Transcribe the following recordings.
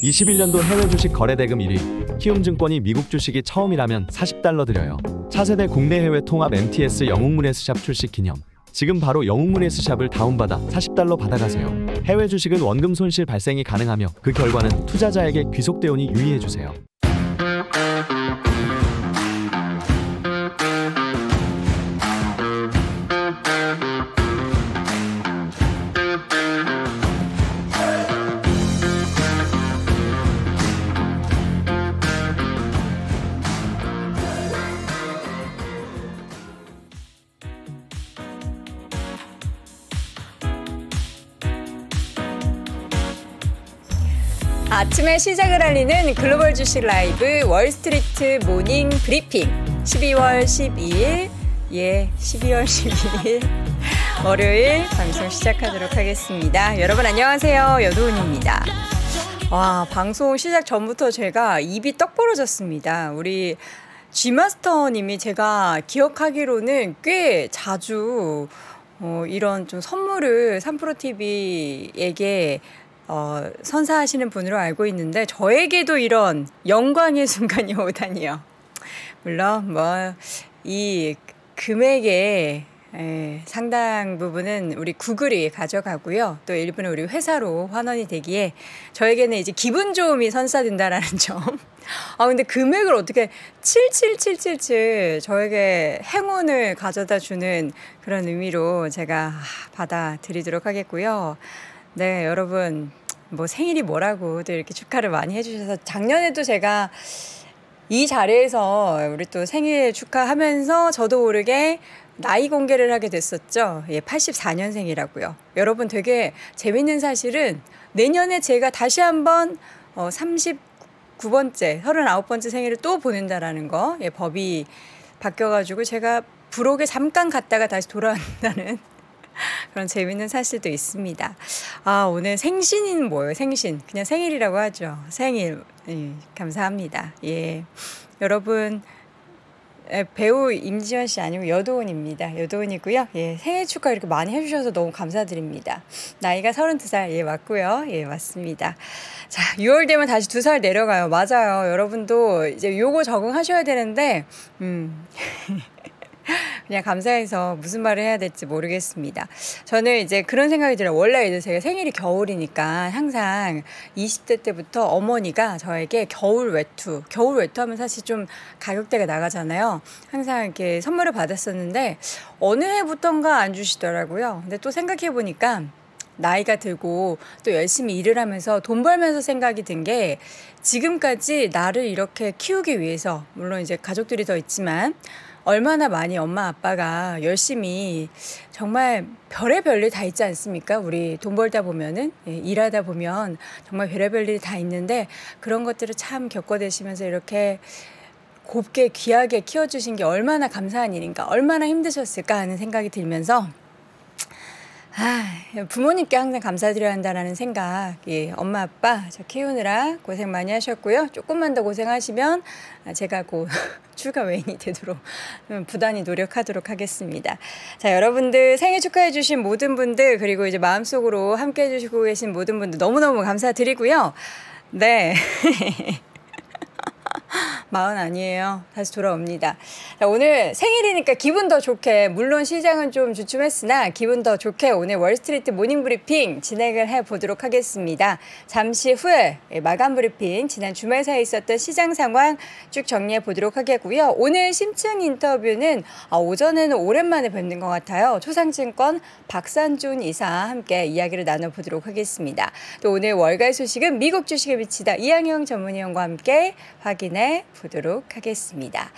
21년도 해외 주식 거래 대금 1위, 키움증권이 미국 주식이 처음이라면 $40 드려요. 차세대 국내 해외 통합 MTS 영웅문 S샵 출시 기념. 지금 바로 영웅문 S샵을 다운받아 $40 받아가세요. 해외 주식은 원금 손실 발생이 가능하며 그 결과는 투자자에게 귀속되오니 유의해주세요. 아침의 시작을 알리는 글로벌 주식 라이브 월스트리트 모닝 브리핑 12월 12일 12월 12일 월요일 방송 시작하도록 하겠습니다. 여러분 안녕하세요. 여도은입니다. 와, 방송 시작 전부터 제가 입이 떡 벌어졌습니다. 우리 G마스터님이 제가 기억하기로는 꽤 자주 이런 좀 선물을 3프로TV에게 선사하시는 분으로 알고 있는데 저에게도 이런 영광의 순간이 오다니요. 물론 이 금액의 상당 부분은 우리 구글이 가져가고요. 또 일부는 우리 회사로 환원이 되기에 저에게는 이제 기분 좋음이 선사된다라는 점. 근데 금액을 어떻게 77777 저에게 행운을 가져다 주는 그런 의미로 제가 받아드리도록 하겠고요. 네, 여러분 생일이 뭐라고 또 이렇게 축하를 많이 해주셔서 작년에도 제가 이 자리에서 우리 또 생일 축하하면서 저도 모르게 나이 공개를 하게 됐었죠. 84년생이라고요. 여러분 되게 재밌는 사실은 내년에 제가 다시 한번 39번째, 39번째 생일을 또 보낸다라는 거, 법이 바뀌어가지고 제가 부록에 잠깐 갔다가 다시 돌아온다는 그런 재밌는 사실도 있습니다. 오늘 생신은 뭐예요? 생신. 그냥 생일이라고 하죠. 생일. 감사합니다. 여러분, 배우 임지원 씨 아니고 여도은입니다. 여도은이고요. 생일 축하 이렇게 많이 해주셔서 너무 감사드립니다. 나이가 32살. 맞고요. 맞습니다. 자, 6월 되면 다시 2살 내려가요. 맞아요. 여러분도 이제 요거 적응하셔야 되는데, 그냥 감사해서 무슨 말을 해야 될지 모르겠습니다. 저는 이제 그런 생각이 들어요. 원래 이제 제가 생일이 겨울이니까 항상 20대 때부터 어머니가 저에게 겨울 외투 하면 사실 좀 가격대가 나가잖아요. 항상 이렇게 선물을 받았었는데 어느 해부턴가 안 주시더라고요. 근데 또 생각해 보니까 나이가 들고 또 열심히 일을 하면서 돈 벌면서 생각이 든 게 지금까지 나를 이렇게 키우기 위해서 물론 이제 가족들이 더 있지만 얼마나 많이 엄마 아빠가 열심히 정말 별의별 일 다 있지 않습니까? 우리 돈 벌다 보면은 일하다 보면 정말 별의별 일이 다 있는데 그런 것들을 참 겪어내시면서 이렇게 곱게 귀하게 키워주신 게 얼마나 감사한 일인가, 얼마나 힘드셨을까 하는 생각이 들면서 부모님께 항상 감사드려야 한다는 생각. 엄마 아빠 저 키우느라 고생 많이 하셨고요. 조금만 더 고생하시면 제가 곧 출가 외인이 되도록 부단히 노력하도록 하겠습니다. 자, 여러분들 생일 축하해 주신 모든 분들 그리고 이제 마음속으로 함께 해주시고 계신 모든 분들 너무너무 감사드리고요. 네. 마흔 아니에요. 다시 돌아옵니다. 자, 오늘 생일이니까 기분 더 좋게, 물론 시장은 좀 주춤했으나 기분 더 좋게 오늘 월스트리트 모닝 브리핑 진행을 해보도록 하겠습니다. 잠시 후에 마감 브리핑, 지난 주말 사이에 있었던 시장 상황 쭉 정리해 보도록 하겠고요. 오늘 심층 인터뷰는 오전에는 오랜만에 뵙는 것 같아요. 초상증권 박산준 이사 함께 이야기를 나눠보도록 하겠습니다. 또 오늘 월가의 소식은 미국 주식에 미치다 이항영 전문위원과 함께 확인해 보도록 하겠습니다.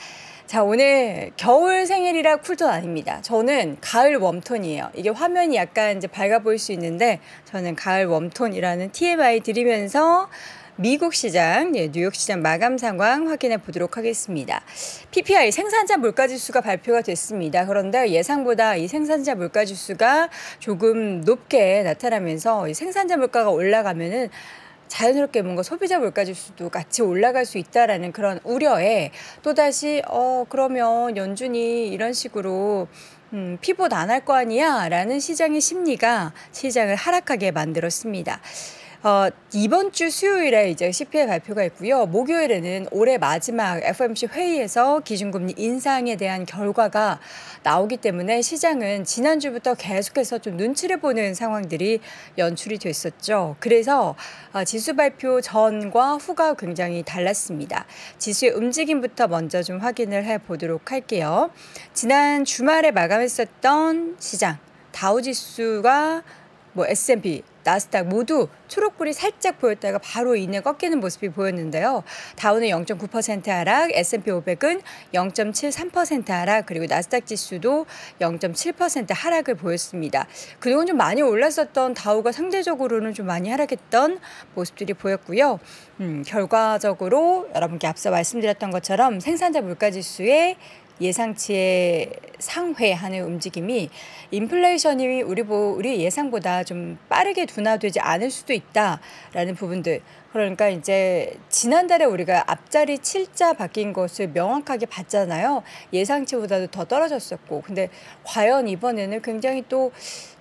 자, 오늘 겨울 생일이라 쿨톤 아닙니다. 저는 가을 웜톤이에요. 이게 화면이 약간 이제 밝아 보일 수 있는데 저는 가을 웜톤이라는 TMI 드리면서 미국 시장, 뉴욕 시장 마감 상황 확인해 보도록 하겠습니다. PPI 생산자 물가지수가 발표가 됐습니다. 그런데 예상보다 이 생산자 물가지수가 조금 높게 나타나면서 이 생산자 물가가 올라가면은 자연스럽게 뭔가 소비자 물가지수도 같이 올라갈 수 있다라는 그런 우려에 또다시 그러면 연준이 이런 식으로 피봇 안 할 거 아니야? 라는 시장의 심리가 시장을 하락하게 만들었습니다. 이번 주 수요일에 이제 CPI 발표가 있고요. 목요일에는 올해 마지막 FOMC 회의에서 기준금리 인상에 대한 결과가 나오기 때문에 시장은 지난주부터 계속해서 좀 눈치를 보는 상황들이 연출이 됐었죠. 그래서 지수 발표 전과 후가 굉장히 달랐습니다. 지수의 움직임부터 먼저 좀 확인을 해보도록 할게요. 지난 주말에 마감했었던 시장, 다우지수가 S&P, 나스닥 모두 초록불이 살짝 보였다가 바로 이내 꺾이는 모습이 보였는데요. 다우는 0.9% 하락, S&P 500은 0.73% 하락, 그리고 나스닥 지수도 0.7% 하락을 보였습니다. 그동안 좀 많이 올랐었던 다우가 상대적으로는 좀 많이 하락했던 모습들이 보였고요. 결과적으로 여러분께 앞서 말씀드렸던 것처럼 생산자 물가지수의 예상치의 상회하는 움직임이 인플레이션이 우리 예상보다 좀 빠르게 둔화되지 않을 수도 있다라는 부분들. 그러니까 이제 지난달에 우리가 앞자리 7자 바뀐 것을 명확하게 봤잖아요. 예상치보다도 더 떨어졌었고. 근데 과연 이번에는 굉장히 또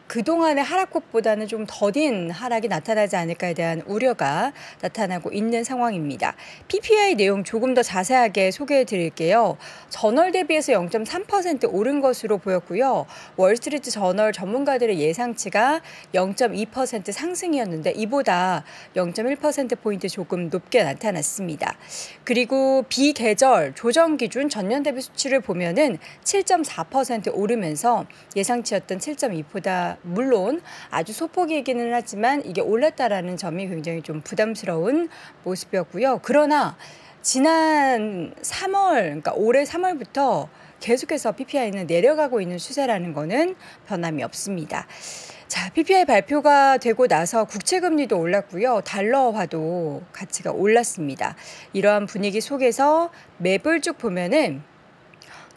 그동안의 하락폭보다는 좀 더딘 하락이 나타나지 않을까에 대한 우려가 나타나고 있는 상황입니다. PPI 내용 조금 더 자세하게 소개해 드릴게요. 전월 대비해서 0.3% 오른 것으로 보였고요. 월스트리트 저널 전문가들의 예상치가 0.2% 상승이었는데 이보다 0.1%포인트 조금 높게 나타났습니다. 그리고 비계절 조정 기준 전년 대비 수치를 보면은 7.4% 오르면서 예상치였던 7.2보다 물론 아주 소폭이기는 하지만 이게 올랐다라는 점이 굉장히 좀 부담스러운 모습이었고요. 그러나 지난 3월, 그러니까 올해 3월부터 계속해서 PPI는 내려가고 있는 추세라는 거는 변함이 없습니다. 자, PPI 발표가 되고 나서 국채금리도 올랐고요. 달러화도 가치가 올랐습니다. 이러한 분위기 속에서 맵을 쭉 보면은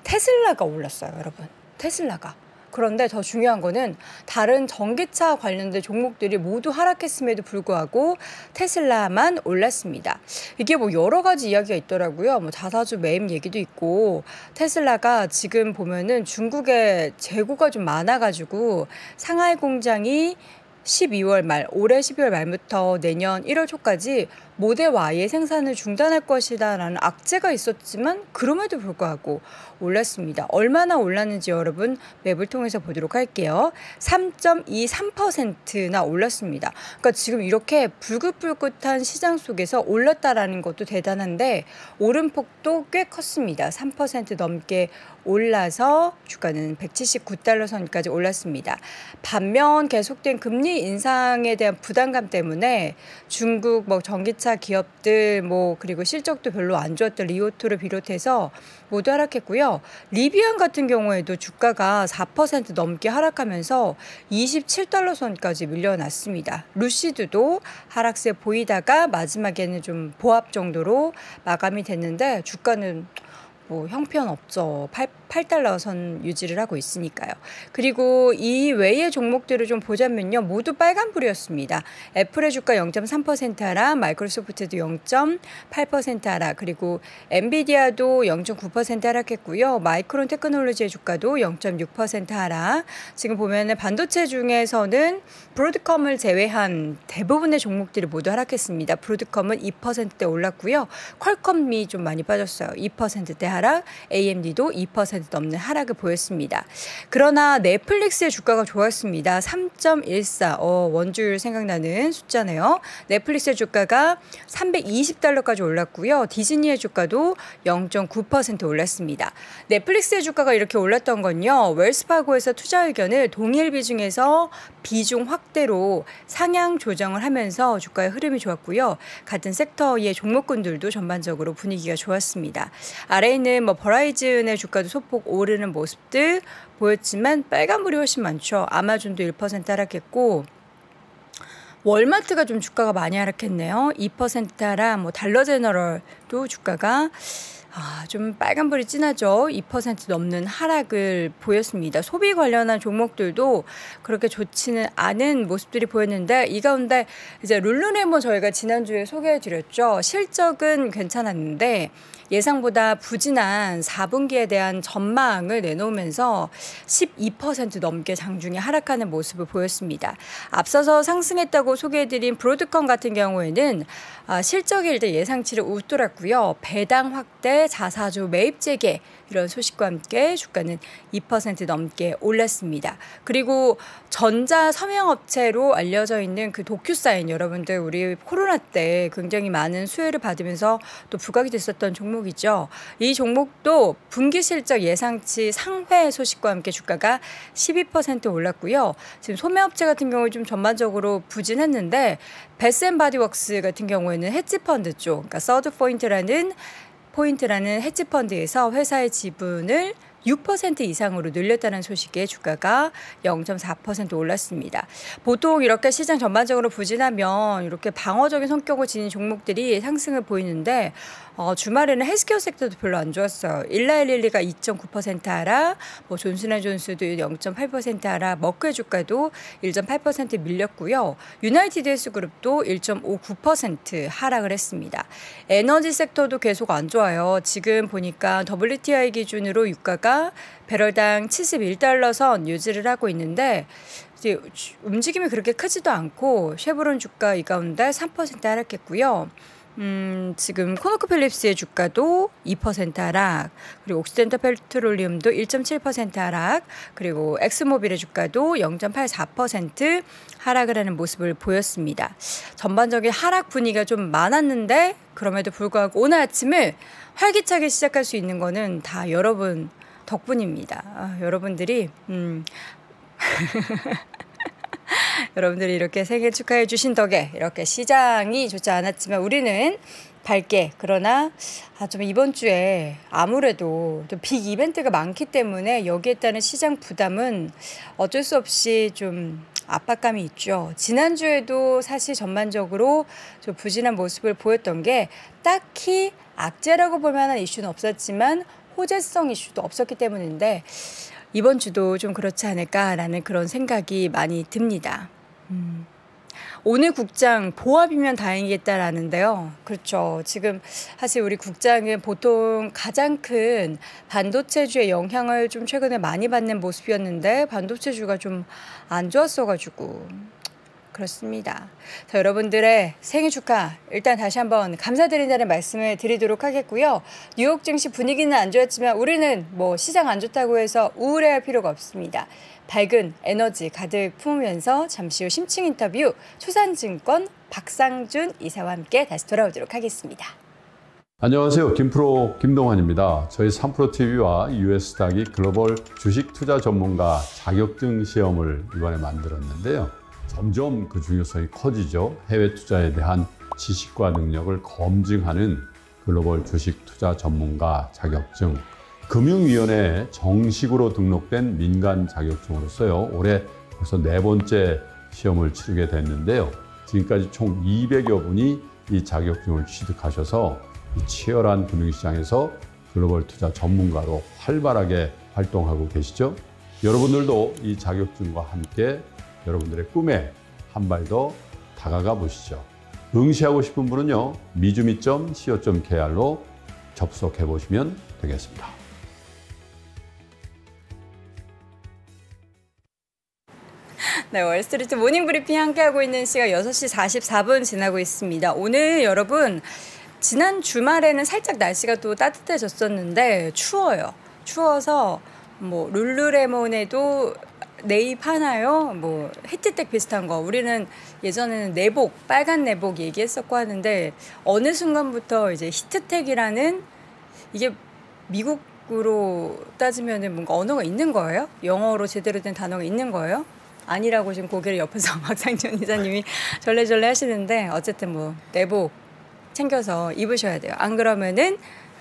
테슬라가 올랐어요, 여러분. 테슬라가. 그런데 더 중요한 거는 다른 전기차 관련된 종목들이 모두 하락했음에도 불구하고 테슬라만 올랐습니다. 이게 뭐 여러 가지 이야기가 있더라고요. 뭐 자사주 매입 얘기도 있고 테슬라가 지금 보면은 중국에 재고가 좀 많아가지고 상하이 공장이 12월 말, 올해 12월 말부터 내년 1월 초까지 모델 Y의 생산을 중단할 것이다라는 악재가 있었지만 그럼에도 불구하고 올랐습니다. 얼마나 올랐는지 여러분 맵을 통해서 보도록 할게요. 3.23%나 올랐습니다. 그러니까 지금 이렇게 불긋불긋한 시장 속에서 올랐다라는 것도 대단한데 오름폭도 꽤 컸습니다. 3% 넘게 올라서 주가는 179달러 선까지 올랐습니다. 반면 계속된 금리 인상에 대한 부담감 때문에 중국 전기차 기업들 그리고 실적도 별로 안 좋았던 리오토를 비롯해서 모두 하락했고요. 리비안 같은 경우에도 주가가 4% 넘게 하락하면서 27달러 선까지 밀려났습니다. 루시드도 하락세 보이다가 마지막에는 좀 보합 정도로 마감이 됐는데 주가는 형편없죠. 8달러 선 유지를 하고 있으니까요. 그리고 이 외의 종목들을 좀 보자면요. 모두 빨간불이었습니다. 애플의 주가 0.3% 하락, 마이크로소프트도 0.8% 하락, 그리고 엔비디아도 0.9% 하락했고요. 마이크론 테크놀로지의 주가도 0.6% 하락. 지금 보면은 반도체 중에서는 브로드컴을 제외한 대부분의 종목들이 모두 하락했습니다. 브로드컴은 2%대 올랐고요. 퀄컴이 좀 많이 빠졌어요. 2%대 하락, AMD도 2% 넘는 하락을 보였습니다. 그러나 넷플릭스의 주가가 좋았습니다. 3.14, 원주율 생각나는 숫자네요. 넷플릭스의 주가가 320달러까지 올랐고요. 디즈니의 주가도 0.9% 올랐습니다. 넷플릭스의 주가가 이렇게 올랐던 건요. 웰스파고에서 투자 의견을 동일 비중에서 비중 확대로 상향 조정을 하면서 주가의 흐름이 좋았고요. 같은 섹터의 종목군들도 전반적으로 분위기가 좋았습니다. 아래에 있는 버라이즌의 주가도 소폭 오르는 모습들 보였지만 빨간불이 훨씬 많죠. 아마존도 1% 하락했고 월마트가 좀 주가가 많이 하락했네요. 2% 하락, 달러제너럴도 주가가 좀 빨간불이 진하죠. 2% 넘는 하락을 보였습니다. 소비 관련한 종목들도 그렇게 좋지는 않은 모습들이 보였는데 이 가운데 이제 룰루레몬 저희가 지난주에 소개해드렸죠. 실적은 괜찮았는데 예상보다 부진한 4분기에 대한 전망을 내놓으면서 12% 넘게 장중에 하락하는 모습을 보였습니다. 앞서서 상승했다고 소개해드린 브로드컴 같은 경우에는 실적이 일단 예상치를 웃돌았고요. 배당 확대, 자사주 매입 재개 이런 소식과 함께 주가는 2% 넘게 올랐습니다. 그리고 전자 서명업체로 알려져 있는 그 도큐사인 여러분들 우리 코로나 때 굉장히 많은 수혜를 받으면서 또 부각이 됐었던 종목이죠. 이 종목도 분기 실적 예상치 상회 소식과 함께 주가가 12% 올랐고요. 지금 소매업체 같은 경우 좀 전반적으로 부진했는데 베스앤바디웍스 같은 경우에는 헤지펀드 쪽, 그러니까 서드포인트라는 헤지펀드에서 회사의 지분을 6% 이상으로 늘렸다는 소식에 주가가 0.4% 올랐습니다. 보통 이렇게 시장 전반적으로 부진하면 이렇게 방어적인 성격을 지닌 종목들이 상승을 보이는데 주말에는 헬스케어 섹터도 별로 안 좋았어요. 일라일릴리가 2.9% 하락, 존슨앤존슨도 0.8% 하락, 머크의 주가도 1.8% 밀렸고요. 유나이티드 헬스그룹도 1.59% 하락을 했습니다. 에너지 섹터도 계속 안 좋아요. 지금 보니까 WTI 기준으로 유가가 배럴당 71달러 선 유지를 하고 있는데 이제 움직임이 그렇게 크지도 않고 쉐보론 주가 이 가운데 3% 하락했고요. 지금 코노코필립스의 주가도 2% 하락, 그리고 옥시덴탈 페트롤리움도 1.7% 하락, 그리고 엑스모빌의 주가도 0.84% 하락을 하는 모습을 보였습니다. 전반적인 하락 분위기가 좀 많았는데 그럼에도 불구하고 오늘 아침을 활기차게 시작할 수 있는 거는 다 여러분 덕분입니다. 여러분들이 여러분들이 이렇게 생일 축하해 주신 덕에 이렇게 시장이 좋지 않았지만 우리는 밝게, 그러나 좀 이번 주에 아무래도 또 빅 이벤트가 많기 때문에 여기에 따른 시장 부담은 어쩔 수 없이 좀 압박감이 있죠. 지난주에도 사실 전반적으로 좀 부진한 모습을 보였던 게 딱히 악재라고 볼 만한 이슈는 없었지만 호재성 이슈도 없었기 때문인데 이번 주도 좀 그렇지 않을까라는 그런 생각이 많이 듭니다. 오늘 국장 보합이면 다행이겠다라는데요. 그렇죠. 지금 사실 우리 국장은 보통 가장 큰 반도체주의 영향을 좀 최근에 많이 받는 모습이었는데 반도체주가 좀 안 좋았어가지고 그렇습니다. 자, 여러분들의 생일 축하 일단 다시 한번 감사드린다는 말씀을 드리도록 하겠고요. 뉴욕 증시 분위기는 안 좋았지만 우리는 시장 안 좋다고 해서 우울해할 필요가 없습니다. 밝은 에너지 가득 품으면서 잠시 후 심층 인터뷰 초산증권 박상준 이사와 함께 다시 돌아오도록 하겠습니다. 안녕하세요. 김프로 김동환입니다. 저희 3프로TV와 US닥이 글로벌 주식 투자 전문가 자격증 시험을 이번에 만들었는데요. 점점 그 중요성이 커지죠. 해외 투자에 대한 지식과 능력을 검증하는 글로벌 주식 투자 전문가 자격증. 금융위원회에 정식으로 등록된 민간 자격증으로서요. 올해 벌써 4번째 시험을 치르게 됐는데요. 지금까지 총 200여 분이 이 자격증을 취득하셔서 이 치열한 금융시장에서 글로벌 투자 전문가로 활발하게 활동하고 계시죠. 여러분들도 이 자격증과 함께 여러분들의 꿈에 한 발 더 다가가 보시죠. 응시하고 싶은 분은요. 미주미.co.kr로 접속해 보시면 되겠습니다. 네, 월스트리트 모닝브리핑 함께하고 있는 시각 6시 44분 지나고 있습니다. 오늘 여러분 지난 주말에는 살짝 날씨가 또 따뜻해졌었는데 추워요. 추워서 룰루레몬에도 네입하나요? 히트텍 비슷한 거. 우리는 예전에는 내복, 빨간 내복 얘기했었고 하는데 어느 순간부터 이제 히트텍이라는 이게 미국으로 따지면은 뭔가 언어가 있는 거예요? 영어로 제대로 된 단어가 있는 거예요? 아니라고 지금 고개를 옆에서 박상준 이사님이 절레절레 하시는데 어쨌든 내복 챙겨서 입으셔야 돼요. 안 그러면은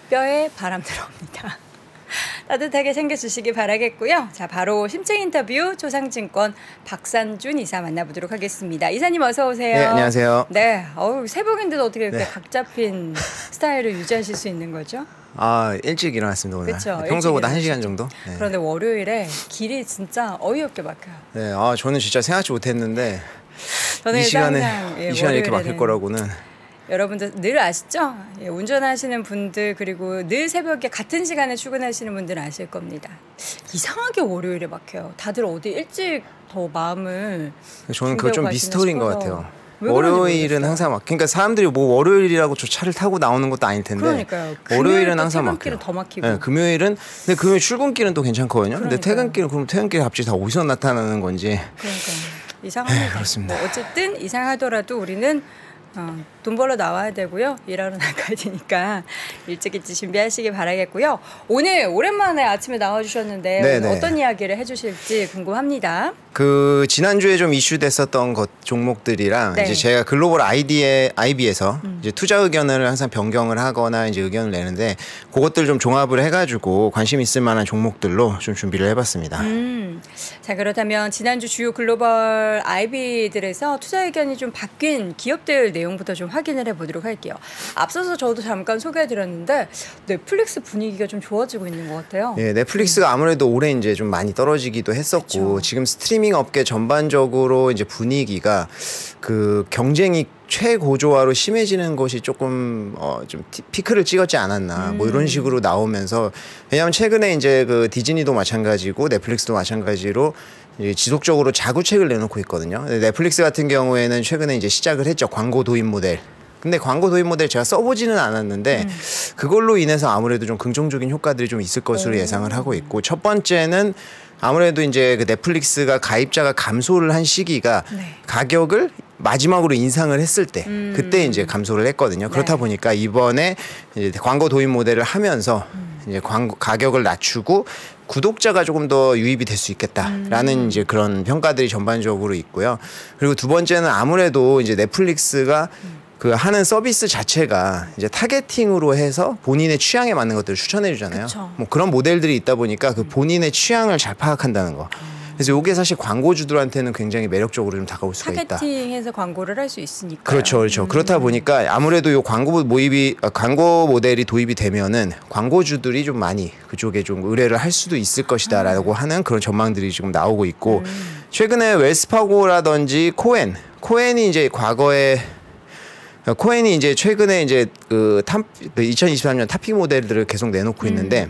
뼈에 바람 들어옵니다. 따뜻하게 챙겨주시기 바라겠고요. 자, 바로 심층 인터뷰 초상증권 박산준 이사 만나보도록 하겠습니다. 이사님 어서 오세요. 네, 안녕하세요. 네, 새벽인데도 어떻게 이렇게 각 잡힌 스타일을 유지하실 수 있는 거죠? 일찍 일어났습니다 오늘. 그쵸, 평소보다 일찍 1시간 정도. 네. 그런데 월요일에 길이 진짜 어이없게 막혀요. 네, 저는 진짜 생각지 못했는데 저는 이 시간에 항상, 이 시간에 이렇게 막힐 월요일에는 거라고는. 여러분들 늘 아시죠? 운전하시는 분들 그리고 늘 새벽에 같은 시간에 출근하시는 분들은 아실 겁니다. 이상하게 월요일에 막혀요. 다들 어디 일찍 더 마음을 저는 그거 좀 준비하고 미스터리인 것 가시나 같아요. 싶어서. 왜 그런지 월요일은 모르겠어요. 항상 막 그러니까 사람들이 뭐 월요일이라고 저 차를 타고 나오는 것도 아닐 텐데. 그러니까요. 월요일은 항상 퇴근길은 막혀요. 더 막히고. 네, 금요일은 근데 금요일 출근길은 또 괜찮거든요. 근데 그러니까요. 퇴근길은 그럼 퇴근길 갑자기 다 어디서 나타나는 건지. 그러니까 이상합니다. 그렇습니다. 뭐 어쨌든 이상하더라도 우리는 돈 벌러 나와야 되고요. 일하러 나가야 되니까 일찍 준비하시기 바라겠고요. 오늘 오랜만에 아침에 나와주셨는데 네, 오늘 네. 어떤 이야기를 해주실지 궁금합니다. 그 지난주에 좀 이슈됐었던 것 종목들이랑 네. 이제 제가 글로벌 IB에서 이제 투자 의견을 항상 변경을 하거나 이제 의견을 내는데 그것들 좀 종합을 해가지고 관심 있을 만한 종목들로 좀 준비를 해봤습니다. 자, 그렇다면 지난주 주요 글로벌 IB들에서 투자 의견이 좀 바뀐 기업들 내용부터 좀 확인을 해보도록 할게요. 앞서서 저도 잠깐 소개해드렸는데 넷플릭스 분위기가 좀 좋아지고 있는 것 같아요. 예, 넷플릭스가 아무래도 올해 이제 좀 많이 떨어지기도 했었고 그쵸. 지금 스트리밍 업계 전반적으로 이제 분위기가 그 경쟁이 최고조화로 심해지는 것이 조금 좀 피크를 찍었지 않았나 뭐 이런 식으로 나오면서 왜냐하면 최근에 이제 그 디즈니도 마찬가지고 넷플릭스도 마찬가지로 이제 지속적으로 자구책을 내놓고 있거든요. 근데 넷플릭스 같은 경우에는 최근에 이제 시작을 했죠. 광고 도입 모델. 근데 광고 도입 모델 제가 써보지는 않았는데 그걸로 인해서 아무래도 좀 긍정적인 효과들이 좀 있을 것으로 예상을 하고 있고 첫 번째는 아무래도 이제 그 넷플릭스가 가입자가 감소를 한 시기가 네. 가격을 마지막으로 인상을 했을 때 그때 이제 감소를 했거든요. 그렇다 네. 보니까 이번에 이제 광고 도입 모델을 하면서 이제 광고 가격을 낮추고 구독자가 조금 더 유입이 될 수 있겠다라는 이제 그런 평가들이 전반적으로 있고요. 그리고 두 번째는 아무래도 이제 넷플릭스가 그 하는 서비스 자체가 이제 타겟팅으로 해서 본인의 취향에 맞는 것들을 추천해 주잖아요. 그쵸. 뭐 그런 모델들이 있다 보니까 그 본인의 취향을 잘 파악한다는 거. 그래서 이게 사실 광고주들한테는 굉장히 매력적으로 좀 다가올 수가 있다. 타겟팅해서 광고를 할 수 있으니까. 그렇죠, 그렇죠. 그렇다 보니까 아무래도 이 광고 모델이 도입이 되면은 광고주들이 좀 많이 그쪽에 좀 의뢰를 할 수도 있을 것이다라고 하는 그런 전망들이 지금 나오고 있고 최근에 웰스파고라든지 코엔이 이제 과거에 코엔이 이제 최근에 이제 그 2023년 탑픽 모델들을 계속 내놓고 있는데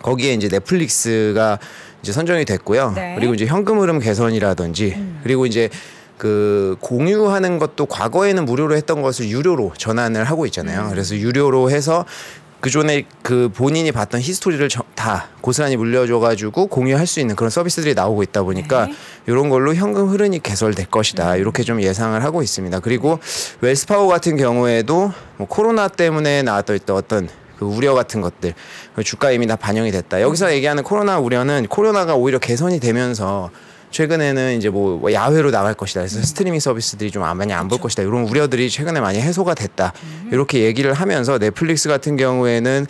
거기에 이제 넷플릭스가 이제 선정이 됐고요. 네. 그리고 이제 현금 흐름 개선이라든지 그리고 이제 그 공유하는 것도 과거에는 무료로 했던 것을 유료로 전환을 하고 있잖아요. 그래서 유료로 해서 그전에 그 본인이 봤던 히스토리를 다 고스란히 물려줘가지고 공유할 수 있는 그런 서비스들이 나오고 있다 보니까 네. 이런 걸로 현금 흐름이 개설될 것이다 이렇게 좀 예상을 하고 있습니다. 그리고 웰스파고 같은 경우에도 뭐 코로나 때문에 나왔던 어떤 그 우려 같은 것들 주가에 이미 다 반영이 됐다. 여기서 얘기하는 코로나 우려는 코로나가 오히려 개선이 되면서 최근에는 이제 뭐 야외로 나갈 것이다. 그래서 스트리밍 서비스들이 좀 많이 안 볼 것이다. 이런 우려들이 최근에 많이 해소가 됐다. 이렇게 얘기를 하면서 넷플릭스 같은 경우에는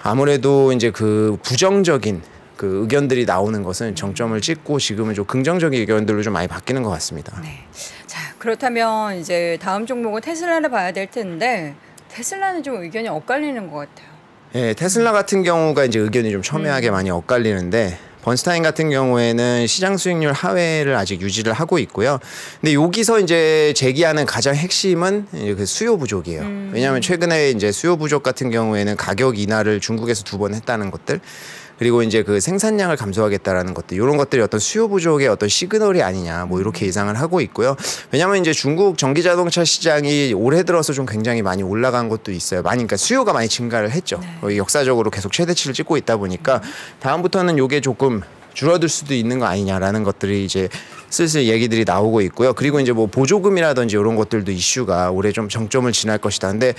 아무래도 이제 그 부정적인 그 의견들이 나오는 것은 정점을 찍고 지금은 좀 긍정적인 의견들로 좀 많이 바뀌는 것 같습니다. 네. 자, 그렇다면 이제 다음 종목은 테슬라를 봐야 될 텐데 테슬라는 좀 의견이 엇갈리는 것 같아요. 예, 테슬라 같은 경우가 이제 의견이 좀 첨예하게 많이 엇갈리는데 번스타인 같은 경우에는 시장 수익률 하회를 아직 유지를 하고 있고요. 근데 여기서 이제 제기하는 가장 핵심은 이제 그 수요 부족이에요. 왜냐하면 최근에 이제 수요 부족 같은 경우에는 가격 인하를 중국에서 2번 했다는 것들. 그리고 이제 그 생산량을 감소하겠다라는 것들 이런 것들이 어떤 수요 부족의 어떤 시그널이 아니냐 뭐 이렇게 예상을 하고 있고요. 왜냐하면 이제 중국 전기 자동차 시장이 올해 들어서 좀 굉장히 많이 올라간 것도 있어요. 많이 그러니까 수요가 많이 증가를 했죠. 거의 역사적으로 계속 최대치를 찍고 있다 보니까 다음부터는 요게 조금 줄어들 수도 있는 거 아니냐라는 것들이 이제 슬슬 얘기들이 나오고 있고요. 그리고 이제 뭐 보조금이라든지 이런 것들도 이슈가 올해 좀 정점을 지날 것이다. 근데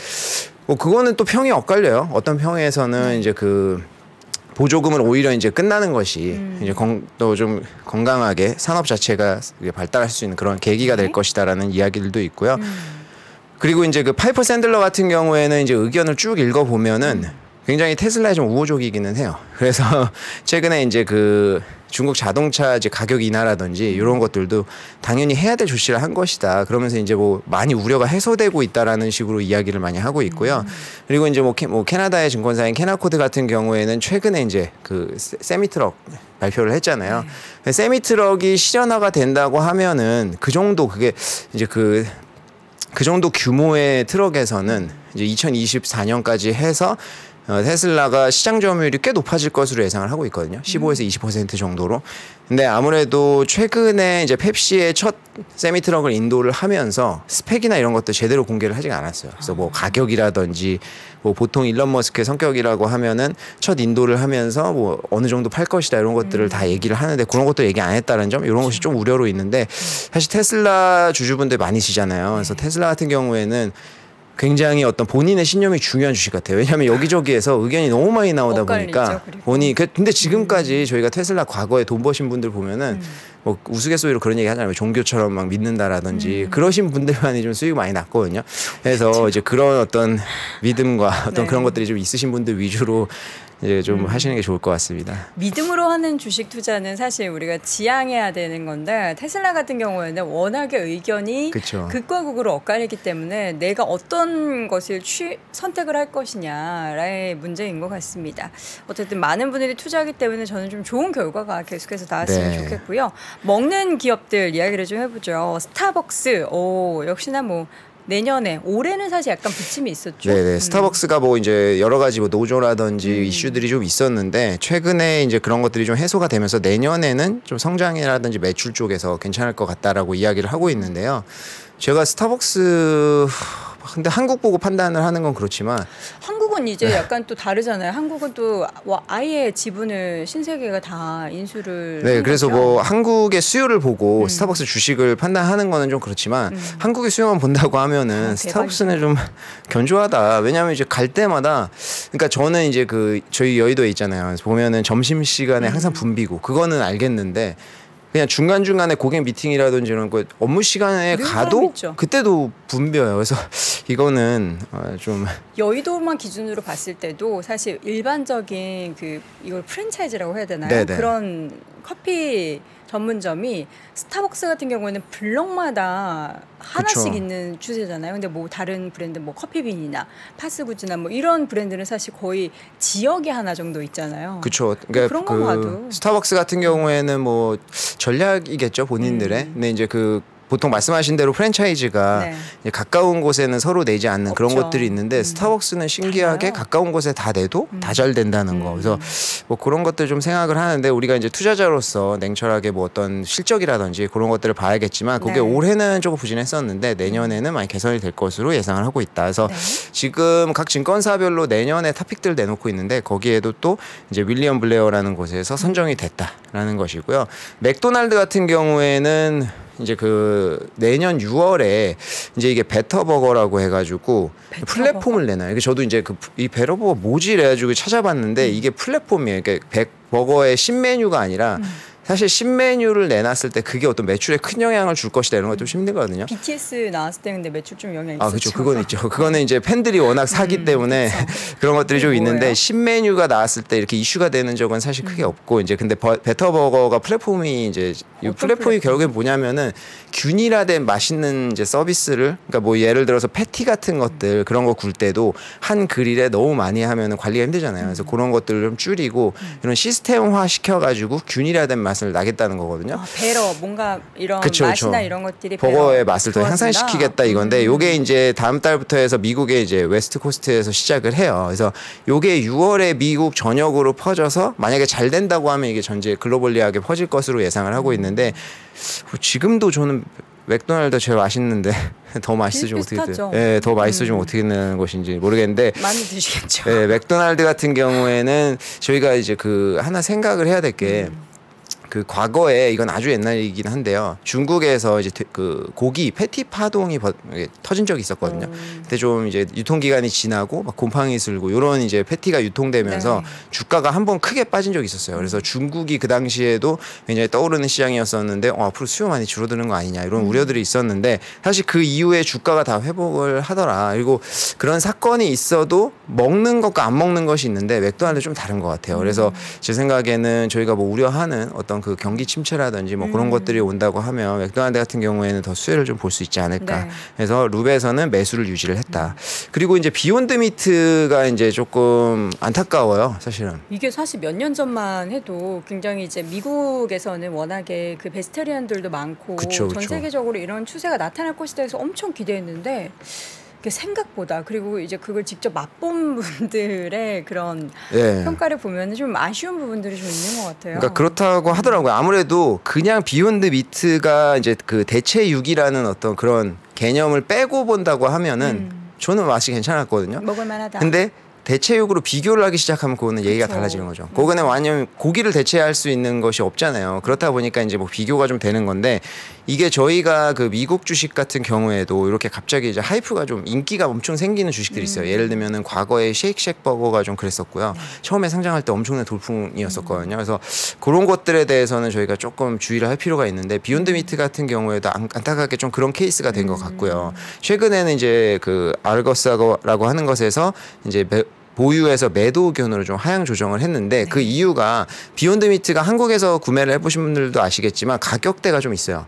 뭐 그거는 또 평이 엇갈려요. 어떤 평에서는 이제 그 보조금은 오히려 이제 끝나는 것이 이제 또 좀 건강하게 산업 자체가 발달할 수 있는 그런 계기가 될 것이다라는 이야기들도 있고요. 그리고 이제 그 파이퍼 샌들러 같은 경우에는 이제 의견을 쭉 읽어 보면은 굉장히 테슬라에 좀 우호적이기는 해요. 그래서 최근에 이제 그 중국 자동차 이제 가격 인하라든지 이런 것들도 당연히 해야 될 조치를 한 것이다. 그러면서 이제 뭐 많이 우려가 해소되고 있다라는 식으로 이야기를 많이 하고 있고요. 그리고 이제 뭐 캐나다의 증권사인 캐나코드 같은 경우에는 최근에 이제 그 세미트럭 발표를 했잖아요. 세미트럭이 실현화가 된다고 하면은 그 정도 그게 이제 그 정도 규모의 트럭에서는 이제 2024년까지 해서 테슬라가 시장 점유율이 꽤 높아질 것으로 예상을 하고 있거든요. 15에서 20% 정도로. 근데 아무래도 최근에 이제 펩시의 첫 세미트럭을 인도를 하면서 스펙이나 이런 것도 제대로 공개를 하지 않았어요. 그래서 뭐 가격이라든지 뭐 보통 일론 머스크의 성격이라고 하면은 첫 인도를 하면서 뭐 어느 정도 팔 것이다 이런 것들을 다 얘기를 하는데 그런 것도 얘기 안 했다는 점 이런 것이 좀 우려로 있는데 사실 테슬라 주주분들 많이시잖아요. 그래서 테슬라 같은 경우에는 굉장히 어떤 본인의 신념이 중요한 주식 같아요. 왜냐하면 여기저기에서 의견이 너무 많이 나오다 보니까 근데 지금까지 저희가 테슬라 과거에 돈 버신 분들 보면은 뭐 우스갯소리로 그런 얘기 하잖아요. 종교처럼 막 믿는다라든지 그러신 분들만이 좀 수익이 많이 났거든요. 그래서 이제 그런 어떤 믿음과 어떤 그런 것들이 좀 있으신 분들 위주로 이제 좀 하시는 게 좋을 것 같습니다. 믿음으로 하는 주식 투자는 사실 우리가 지향해야 되는 건데 테슬라 같은 경우에는 워낙에 의견이 그쵸. 극과 극으로 엇갈리기 때문에 내가 어떤 것을 선택을 할 것이냐의 문제인 것 같습니다. 어쨌든 많은 분들이 투자하기 때문에 저는 좀 좋은 결과가 계속해서 나왔으면 좋겠고요. 먹는 기업들 이야기를 좀 해보죠. 스타벅스, 역시나 뭐 내년에 올해는 사실 약간 부침이 있었죠. 네네. 스타벅스가 뭐 이제 여러 가지 뭐 노조라든지 이슈들이 좀 있었는데 최근에 이제 그런 것들이 좀 해소가 되면서 내년에는 좀 성장이라든지 매출 쪽에서 괜찮을 것 같다라고 이야기를 하고 있는데요. 제가 스타벅스 근데 한국 보고 판단을 하는 건 그렇지만 한국은 이제 약간 또 다르잖아요. 한국은 또 아예 지분을 신세계가 다 인수를 네, 그래서 뭐 한국의 수요를 보고 스타벅스 주식을 판단하는 거는 좀 그렇지만 한국의 수요만 본다고 하면은 스타벅스는 좀 견조하다. 왜냐하면 이제 갈 때마다 그러니까 저는 이제 그 저희 여의도에 있잖아요. 보면은 점심 시간에 항상 붐비고 그거는 알겠는데. 그냥 중간중간에 고객 미팅이라든지 이런 거 업무 시간에 가도 그때도 붐벼요. 그래서 이거는 좀 여의도만 기준으로 봤을 때도 사실 일반적인 이걸 프랜차이즈라고 해야 되나요? 네네. 그런 커피 전문점이 스타벅스 같은 경우에는 블럭마다 하나씩 그쵸. 있는 추세잖아요. 근데 뭐 다른 브랜드 뭐 커피빈이나 파스구즈나 뭐 이런 브랜드는 사실 거의 지역에 하나 정도 있잖아요. 그렇죠. 그러니까 그런 거 봐도 스타벅스 같은 경우에는 뭐 전략이겠죠 본인들의. 근데 이제 보통 말씀하신 대로 프랜차이즈가 이제 가까운 곳에는 서로 내지 않는 그런 것들이 있는데 스타벅스는 신기하게 달라요. 가까운 곳에 다 내도 다 잘 된다는 거. 그래서 뭐 그런 것들 좀 생각을 하는데 우리가 이제 투자자로서 냉철하게 뭐 어떤 실적이라든지 그런 것들을 봐야겠지만 그게 올해는 조금 부진했었는데 내년에는 많이 개선이 될 것으로 예상을 하고 있다. 그래서 지금 각 증권사별로 내년에 탑픽들 내놓고 있는데 거기에도 또 이제 윌리엄 블레어라는 곳에서 선정이 됐다라는 것이고요. 맥도날드 같은 경우에는 이제 그 내년 6월에 이제 이게 베터버거라고 해가지고 플랫폼을 내놔요. 저도 이제 이 베터버거 뭐지 이래가지고 찾아봤는데 이게 플랫폼이에요. 그러니까 버거의 신메뉴가 아니라 사실 신메뉴를 내놨을 때 그게 어떤 매출에 큰 영향을 줄 것이다 이런 것도 좀 힘들거든요. BTS 나왔을 때 근데 매출 좀 영향이 있었죠. 그렇죠. 그건 있죠. 그거는 이제 팬들이 워낙 사기 때문에 그런 것들이 좀 있는데 신메뉴가 나왔을 때 이렇게 이슈가 되는 적은 사실 크게 없고 이제 근데 베터버거가 플랫폼이 이제 이 플랫폼이 결국엔 뭐냐면은 균일화된 맛있는 이제 서비스를 그러니까 뭐 예를 들어서 패티 같은 것들 그런 거 굴 때도 한 그릴에 너무 많이 하면은 관리가 힘들잖아요. 그래서 그런 것들을 좀 줄이고 이런 시스템화 시켜가지고 균일화된 맛을 나겠다는 거거든요. 배러 뭔가 이런 그쵸, 맛이나 그쵸. 이런 것들이 버거의 맛을 더 좋아진다. 향상시키겠다 이건데 요게 이제 다음 달부터 해서 미국의 이제 웨스트 코스트에서 시작을 해요. 그래서 요게 6월에 미국 전역으로 퍼져서 만약에 잘 된다고 하면 이게 전체 글로벌리하게 퍼질 것으로 예상을 하고 있는데 지금도 저는 맥도날드 제일 맛있는데 더 맛있어지면 어떻게 돼요? 예, 더 맛있어지면 어떻게 되는 것인지 모르겠는데 많이 드시겠죠. 예, 맥도날드 같은 경우에는 저희가 이제 하나 생각을 해야 될 게 그 과거에 이건 아주 옛날이긴 한데요. 중국에서 이제 그 고기 패티 파동이 터진 적이 있었거든요. 그때 좀 이제 유통기간이 지나고 막 곰팡이 슬고 이런 이제 패티가 유통되면서 네. 주가가 한번 크게 빠진 적이 있었어요. 그래서 중국이 그 당시에도 굉장히 떠오르는 시장이었었는데 앞으로 수요 많이 줄어드는 거 아니냐 이런 우려들이 있었는데 사실 그 이후에 주가가 다 회복을 하더라. 그리고 그런 사건이 있어도 먹는 것과 안 먹는 것이 있는데 맥도날드 좀 다른 것 같아요. 그래서 제 생각에는 저희가 뭐 우려하는 어떤 그 경기 침체라든지 뭐 그런 것들이 온다고 하면 맥도날드 같은 경우에는 더 수혜를 좀 볼 수 있지 않을까. 네. 그래서 룹에서는 매수를 유지를 했다. 그리고 이제 비욘드 미트가 이제 조금 안타까워요, 사실은. 이게 사실 몇 년 전만 해도 굉장히 이제 미국에서는 워낙에 그 베스테리안들도 많고 그쵸, 전 그쵸. 세계적으로 이런 추세가 나타날 것이다 해서 엄청 기대했는데 그 생각보다 그리고 이제 그걸 직접 맛본 분들의 그런 예. 평가를 보면 좀 아쉬운 부분들이 좀 있는 것 같아요. 그러니까 그렇다고 하더라고요. 아무래도 그냥 비욘드 미트가 이제 그 대체 육이라는 어떤 그런 개념을 빼고 본다고 하면은 저는 맛이 괜찮았거든요. 먹을 만하다. 근데 대체육으로 비교를 하기 시작하면 그거는 얘기가 그쵸. 달라지는 거죠. 그거는 완전 고기를 대체할 수 있는 것이 없잖아요. 그렇다 보니까 이제 뭐 비교가 좀 되는 건데 이게 저희가 그 미국 주식 같은 경우에도 이렇게 갑자기 이제 하이프가 좀 인기가 엄청 생기는 주식들이 있어요. 예를 들면은 과거에 쉐이크쉑 버거가 좀 그랬었고요. 처음에 상장할 때 엄청난 돌풍이었었거든요. 그래서 그런 것들에 대해서는 저희가 조금 주의를 할 필요가 있는데 비욘드 미트 같은 경우에도 안타깝게 좀 그런 케이스가 된 것 같고요. 최근에는 이제 그 아르거스라고 하는 것에서 이제 보유해서 매도 의견으로 좀 하향 조정을 했는데 그 이유가 비욘드 미트가 한국에서 구매를 해보신 분들도 아시겠지만 가격대가 좀 있어요.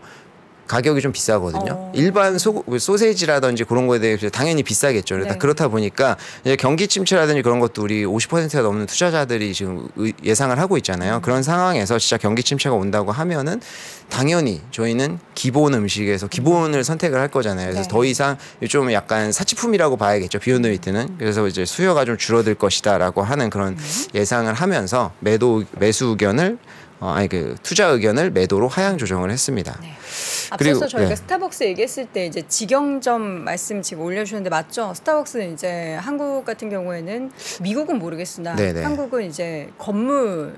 가격이 좀 비싸거든요. 일반 소세지라든지 그런 거에 대해서 당연히 비싸겠죠. 네. 그렇다 보니까 이제 경기 침체라든지 그런 것도 우리 50%가 넘는 투자자들이 지금 예상을 하고 있잖아요. 그런 상황에서 진짜 경기 침체가 온다고 하면은 당연히 저희는 기본 음식에서 기본을 선택을 할 거잖아요. 그래서 네. 더 이상 좀 약간 사치품이라고 봐야겠죠. 비욘드 미트는. 그래서 이제 수요가 좀 줄어들 것이다라고 하는 그런 예상을 하면서 매수 의견을 그 투자 의견을 매도로 하향 조정을 했습니다. 네. 그리고, 앞서서 저희가 네. 스타벅스 얘기했을 때 이제 직영점 말씀 지금 올려주셨는데 맞죠? 스타벅스는 이제 한국 같은 경우에는 미국은 모르겠으나 네네. 한국은 이제 건물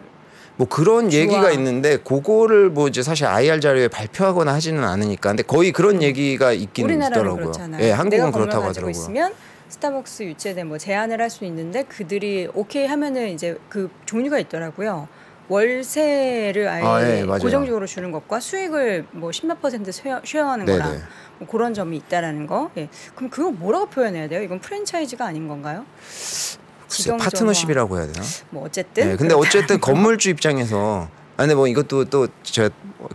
뭐 그런 주와. 얘기가 있는데 그거를 뭐 이제 사실 IR 자료에 발표하거나 하지는 않으니까 근데 거의 그런 얘기가 있긴 우리나라는 있더라고요. 그렇잖아요. 예, 내가 한국은 건물 그렇다고 가지고 하더라고요. 있으면 스타벅스 유치에 뭐 제한을 할 수 있는데 그들이 오케이 하면은 이제 그 종류가 있더라고요. 월세를 아예 예, 맞아요. 고정적으로 주는 것과 수익을 뭐 10몇 % 쉐어하는 네네. 거랑 뭐 그런 점이 있다라는 거. 예. 그럼 그거 뭐라고 표현해야 돼요? 이건 프랜차이즈가 아닌 건가요? 글쎄, 직영점화. 파트너십이라고 해야 되나? 뭐 어쨌든. 네, 근데 어쨌든 건물주 입장에서 근데 뭐 이것도 또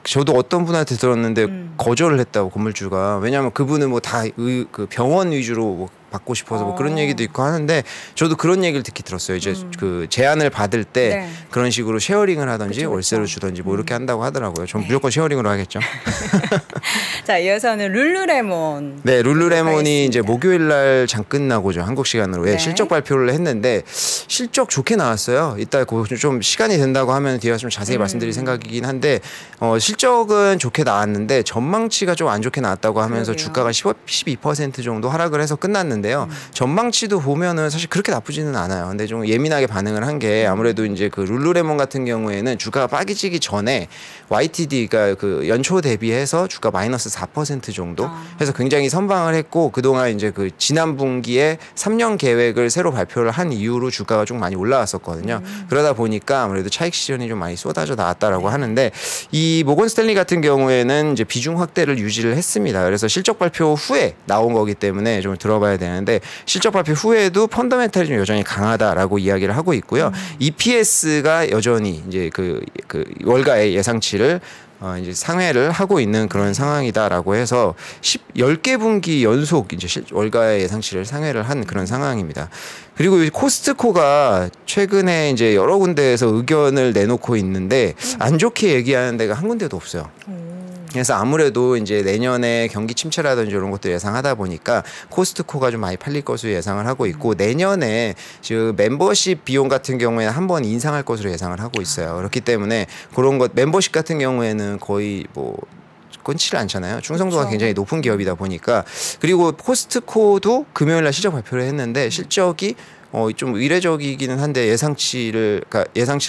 저도 어떤 분한테 들었는데 거절을 했다고 건물주가 왜냐하면 그분은 뭐 다 그 병원 위주로 뭐 받고 싶어서 뭐 그런 얘기도 있고 하는데 저도 그런 얘기를 듣기 들었어요. 이제 그 제안을 받을 때 네. 그런 식으로 쉐어링을 하든지 그쵸, 월세로 그쵸. 주든지 뭐 이렇게 한다고 하더라고요. 전 무조건 쉐어링으로 하겠죠. 자, 이어서는 룰루레몬. 네, 룰루레몬이 이제 하겠습니다. 목요일 날 장 끝나고죠. 한국 시간으로 네. 실적 발표를 했는데 실적 좋게 나왔어요. 이따 좀 시간이 된다고 하면 뒤에 좀 자세히 말씀드릴 생각이긴 한데 실적은 좋게 나왔는데 전망치가 좀 안 좋게 나왔다고 하면서 그러게요. 주가가 12% 정도 하락을 해서 끝났는데요. 전망치도 보면은 사실 그렇게 나쁘지는 않아요. 근데 좀 예민하게 반응을 한 게 아무래도 이제 그 룰루레몬 같은 경우에는 주가가 빠지기 전에 YTD가 그 연초 대비해서 주가 마이너스 4% 정도 해서 굉장히 선방을 했고 그동안 이제 그 지난 분기에 3년 계획을 새로 발표를 한 이후로 주가가 좀 많이 올라왔었거든요. 그러다 보니까 아무래도 차익 실현이 좀 많이 쏟아져 나왔다라고 하는데 이 모건 스탠리 같은 경우에는 이제 비중 확대를 유지를 했습니다. 그래서 실적 발표 후에 나온 거기 때문에 좀 들어봐야 되는데 실적 발표 후에도 펀더멘탈이 좀 여전히 강하다라고 이야기를 하고 있고요. EPS가 여전히 이제 그 월가의 예상치를 이제 상회를 하고 있는 그런 상황이다라고 해서 10개 분기 연속 이제 월가의 예상치를 상회를 한 그런 상황입니다. 그리고 코스트코가 최근에 이제 여러 군데에서 의견을 내놓고 있는데 안 좋게 얘기하는 데가 한 군데도 없어요. 그래서 아무래도 이제 내년에 경기 침체라든지 이런 것들 예상하다 보니까 코스트코가 좀 많이 팔릴 것으로 예상을 하고 있고 내년에 지금 멤버십 비용 같은 경우에는 한 번 인상할 것으로 예상을 하고 있어요. 그렇기 때문에 그런 것 멤버십 같은 경우에는 거의 뭐 끊지를 않잖아요. 충성도가 그렇죠. 굉장히 높은 기업이다 보니까 그리고 코스트코도 금요일 날 실적 발표를 했는데 실적이 좀 의례적이기는 한데 예상치를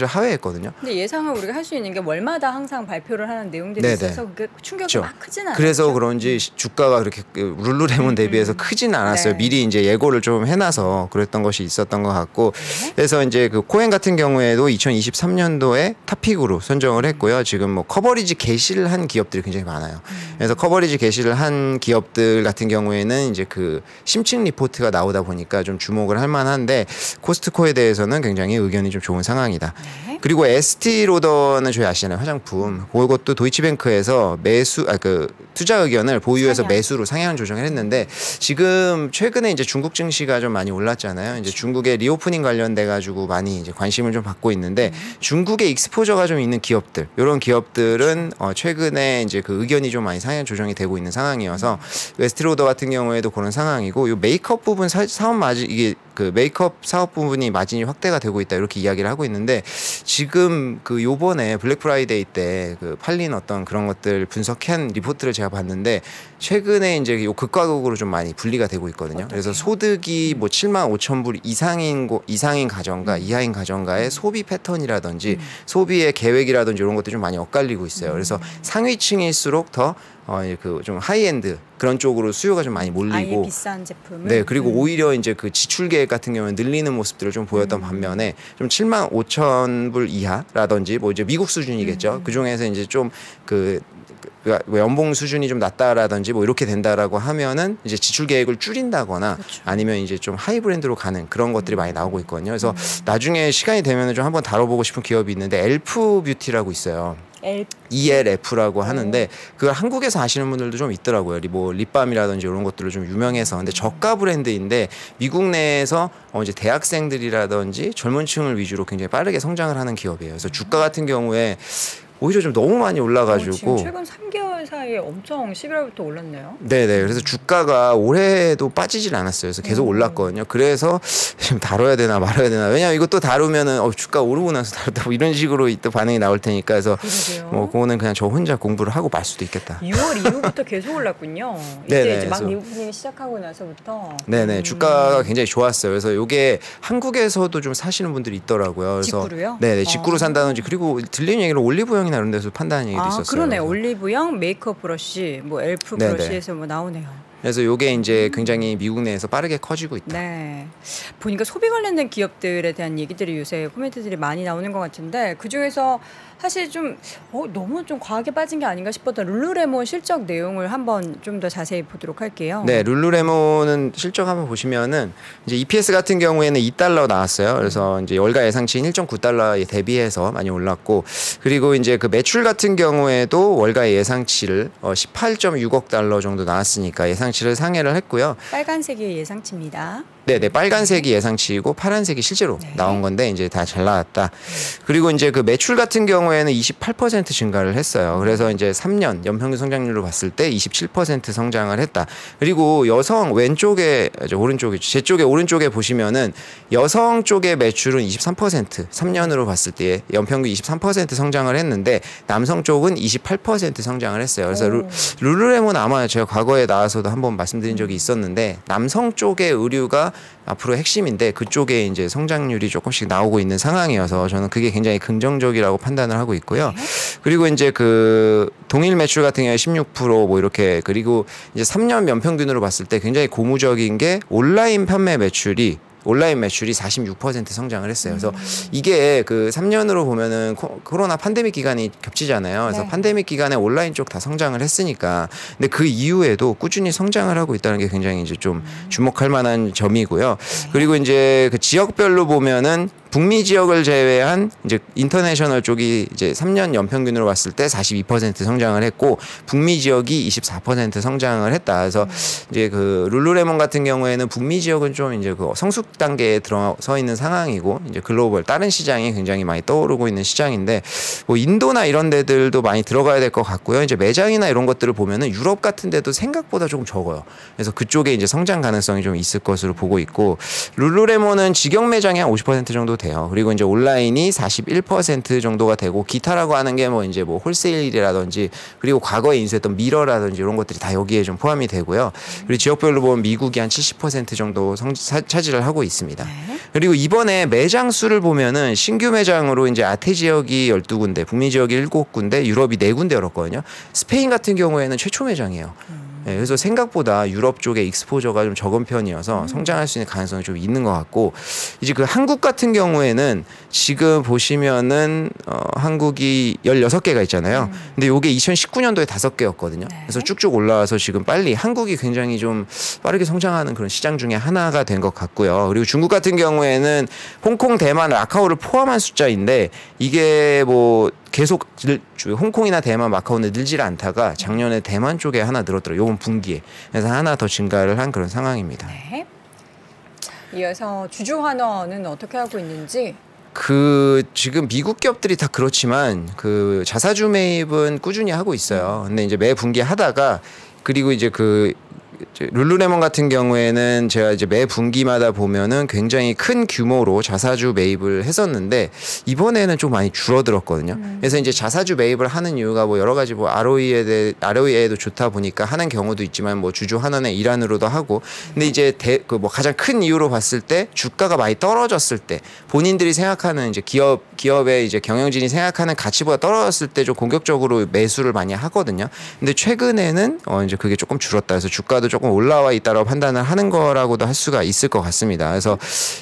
하회했거든요. 근데 예상을 우리가 할 수 있는 게 월마다 항상 발표를 하는 내용들이 네네. 있어서 그게 충격이 그렇죠. 막 크진 않아요. 그래서 그런지 주가가 그렇게 룰루레몬 대비해서 크진 않았어요. 네. 미리 이제 예고를 좀 해놔서 그랬던 것이 있었던 것 같고, 그래서 이제 그 코엔 같은 경우에도 2023년도에 탑픽으로 선정을 했고요. 지금 뭐 커버리지 개시를 한 기업들이 굉장히 많아요. 그래서 커버리지 개시를 한 기업들 같은 경우에는 이제 그 심층 리포트가 나오다 보니까 좀 주목을 할 만한데, 코스트코에 대해서는 굉장히 의견이 좀 좋은 상황이다. 네. 그리고 에스티로더는 저희 아시잖아요, 화장품. 그것도 도이치뱅크에서 투자 의견을 보유해서 상향. 매수로 상향 조정을 했는데, 지금 최근에 이제 중국 증시가 좀 많이 올랐잖아요. 이제 중국의 리오프닝 관련돼 가지고 많이 이제 관심을 좀 받고 있는데, 중국의 익스포저가 좀 있는 기업들, 이런 기업들은 최근에 이제 그 의견이 좀 많이 상향 조정이 되고 있는 상황이어서 에스티로더 같은 경우에도 그런 상황이고, 이 메이크업 부분 사업 마진, 이게 그 메이크업 사업 부분이 마진이 확대가 되고 있다, 이렇게 이야기를 하고 있는데, 지금 그 요번에 블랙 프라이데이 때 그 팔린 어떤 그런 것들 분석한 리포트를 제가 봤는데, 최근에 이제 요 극과극으로 좀 많이 분리가 되고 있거든요. 그래서 소득이 뭐 7만 5천 불 이상인 가정과 이하인 가정과의 소비 패턴이라든지 소비의 계획이라든지 이런 것들이 좀 많이 엇갈리고 있어요. 그래서 상위층일수록 더 그 좀 하이엔드 그런 쪽으로 수요가 좀 많이 아예 몰리고, 비싼 제품을. 네, 그리고 오히려 이제 그 지출 계획 같은 경우는 늘리는 모습들을 좀 보였던 반면에, 좀 7만 5천 불 이하라든지 뭐 이제 미국 수준이겠죠. 그 중에서 이제 좀 그 연봉 수준이 좀 낮다라든지 뭐 이렇게 된다라고 하면은 이제 지출 계획을 줄인다거나, 그렇죠. 아니면 이제 좀 하이 브랜드로 가는 그런 것들이 많이 나오고 있거든요. 그래서 나중에 시간이 되면은 좀 한번 다뤄보고 싶은 기업이 있는데, 엘프 뷰티라고 있어요. ELF라고 하는데, 그걸 한국에서 아시는 분들도 좀 있더라고요. 뭐 립밤이라든지 이런 것들로 좀 유명해서. 근데 저가 브랜드인데 미국 내에서 이제 대학생들이라든지 젊은 층을 위주로 굉장히 빠르게 성장을 하는 기업이에요. 그래서 주가 같은 경우에 오히려 좀 너무 많이 올라가지고 지금 최근 3개월 사이에 엄청 11월부터 올랐네요. 네네. 그래서 주가가 올해도 빠지질 않았어요. 그래서 계속 올랐거든요. 그래서 지금 다뤄야 되나 말아야 되나. 왜냐면 이거 또 다루면은 주가 오르고 나서 다뤘다 뭐 이런 식으로 또 반응이 나올 테니까. 그래서 그러게요. 뭐 그거는 그냥 저 혼자 공부를 하고 말 수도 있겠다. 6월 이후부터 계속 올랐군요. 이때 네네, 이제 막 그래서- 리오프닝이 시작하고 나서부터. 네네. 주가가 굉장히 좋았어요. 그래서 이게 한국에서도 좀 사시는 분들이 있더라고요. 그래서 직구로요? 네네. 직구로 산다든지, 그리고 들리는 얘기로 올리브영이나 이런 데서 판다는 얘기도 있었어요. 그러네요. 그래서. 올리브영, 메이크업 브러쉬, 뭐 엘프 네네. 브러쉬에서 뭐 나오네요. 그래서 이게 이제 굉장히 미국 내에서 빠르게 커지고 있다. 네. 보니까 소비 관련된 기업들에 대한 얘기들이 요새 코멘트들이 많이 나오는 것 같은데, 그 중에서 사실 좀 너무 좀 과하게 빠진 게 아닌가 싶었던 룰루레몬 실적 내용을 한번 좀 더 자세히 보도록 할게요. 네, 룰루레몬은 실적 한번 보시면은 이제 EPS 같은 경우에는 2달러 나왔어요. 그래서 이제 월가 예상치인 1.9달러에 대비해서 많이 올랐고, 그리고 이제 그 매출 같은 경우에도 월가 예상치를 18.6억 달러 정도 나왔으니까 예상치를 상회를 했고요. 빨간색이 예상치입니다. 네, 빨간색이 예상치이고 파란색이 실제로 나온 건데 이제 다 잘 나왔다. 그리고 이제 그 매출 같은 경우에는 28% 증가를 했어요. 그래서 이제 3년 연평균 성장률로 봤을 때 27% 성장을 했다. 그리고 여성 왼쪽에 오른쪽에 제 쪽에 오른쪽에 보시면은 여성 쪽의 매출은 23%, 3년으로 봤을 때 연평균 23% 성장을 했는데, 남성 쪽은 28% 성장을 했어요. 그래서 룰루레몬 아마 제가 과거에 나와서도 한번 말씀드린 적이 있었는데, 남성 쪽의 의류가 앞으로 핵심인데 그쪽에 이제 성장률이 조금씩 나오고 있는 상황이어서 저는 그게 굉장히 긍정적이라고 판단을 하고 있고요. 그리고 이제 그 동일 매출 같은 경우에 16% 뭐 이렇게, 그리고 이제 3년 연평균으로 봤을 때 굉장히 고무적인 게 온라인 매출이 46% 성장을 했어요. 그래서 이게 그 3년으로 보면은 코로나 팬데믹 기간이 겹치잖아요. 그래서 네. 팬데믹 기간에 온라인 쪽 다 성장을 했으니까. 근데 그 이후에도 꾸준히 성장을 하고 있다는 게 굉장히 이제 좀 주목할 만한 점이고요. 그리고 이제 그 지역별로 보면은 북미 지역을 제외한 이제 인터내셔널 쪽이 이제 3년 연평균으로 봤을 때 42% 성장을 했고, 북미 지역이 24% 성장을 했다. 그래서 이제 그 룰루레몬 같은 경우에는 북미 지역은 좀 이제 그 성숙 단계에 들어서 있는 상황이고, 이제 글로벌 다른 시장이 굉장히 많이 떠오르고 있는 시장인데, 뭐 인도나 이런 데들도 많이 들어가야 될 것 같고요. 이제 매장이나 이런 것들을 보면은 유럽 같은 데도 생각보다 조금 적어요. 그래서 그쪽에 이제 성장 가능성이 좀 있을 것으로 보고 있고, 룰루레몬은 직영 매장이 한 50% 정도 돼요. 그리고 이제 온라인이 41% 정도가 되고, 기타라고 하는 게 뭐 이제 뭐 홀세일이라든지, 그리고 과거에 인수했던 미러라든지 이런 것들이 다 여기에 좀 포함이 되고요. 그리고 지역별로 보면 미국이 한 70% 정도 차지를 하고 있습니다. 그리고 이번에 매장 수를 보면은 신규 매장으로 이제 아태 지역이 12군데, 북미 지역이 7군데, 유럽이 4군데 열었거든요. 스페인 같은 경우에는 최초 매장이에요. 네, 그래서 생각보다 유럽 쪽에 익스포저가 좀 적은 편이어서 성장할 수 있는 가능성이 좀 있는 것 같고, 이제 그 한국 같은 경우에는 지금 보시면은 한국이 16개가 있잖아요. 근데 요게 2019년도에 5개였거든요. 그래서 쭉쭉 올라와서 지금 빨리 한국이 굉장히 좀 빠르게 성장하는 그런 시장 중에 하나가 된 것 같고요. 그리고 중국 같은 경우에는 홍콩, 대만, 마카오를 포함한 숫자인데 이게 뭐 계속 홍콩이나 대만, 마카오는 늘질 않다가 작년에 대만 쪽에 하나 늘었더라고요. 이번 분기에. 그래서 하나 더 증가를 한 그런 상황입니다. 네. 이어서 주주 환원은 어떻게 하고 있는지. 지금 미국 기업들이 다 그렇지만 그 자사주 매입은 꾸준히 하고 있어요. 근데 이제 매 분기에 하다가, 그리고 이제 룰루레몬 같은 경우에는 제가 이제 매 분기마다 보면은 굉장히 큰 규모로 자사주 매입을 했었는데 이번에는 좀 많이 줄어들었거든요. 그래서 이제 자사주 매입을 하는 이유가 뭐 여러 가지 뭐 ROE에도 좋다 보니까 하는 경우도 있지만 뭐 주주 환원의 일환으로도 하고, 근데 이제 뭐 가장 큰 이유로 봤을 때 주가가 많이 떨어졌을 때 본인들이 생각하는 이제 기업의 이제 경영진이 생각하는 가치보다 떨어졌을 때 좀 공격적으로 매수를 많이 하거든요. 근데 최근에는 이제 그게 조금 줄었다. 그래서 주가도 조금 올라와 있다고 판단을 하는 거라고도 할 수가 있을 것 같습니다. 그래서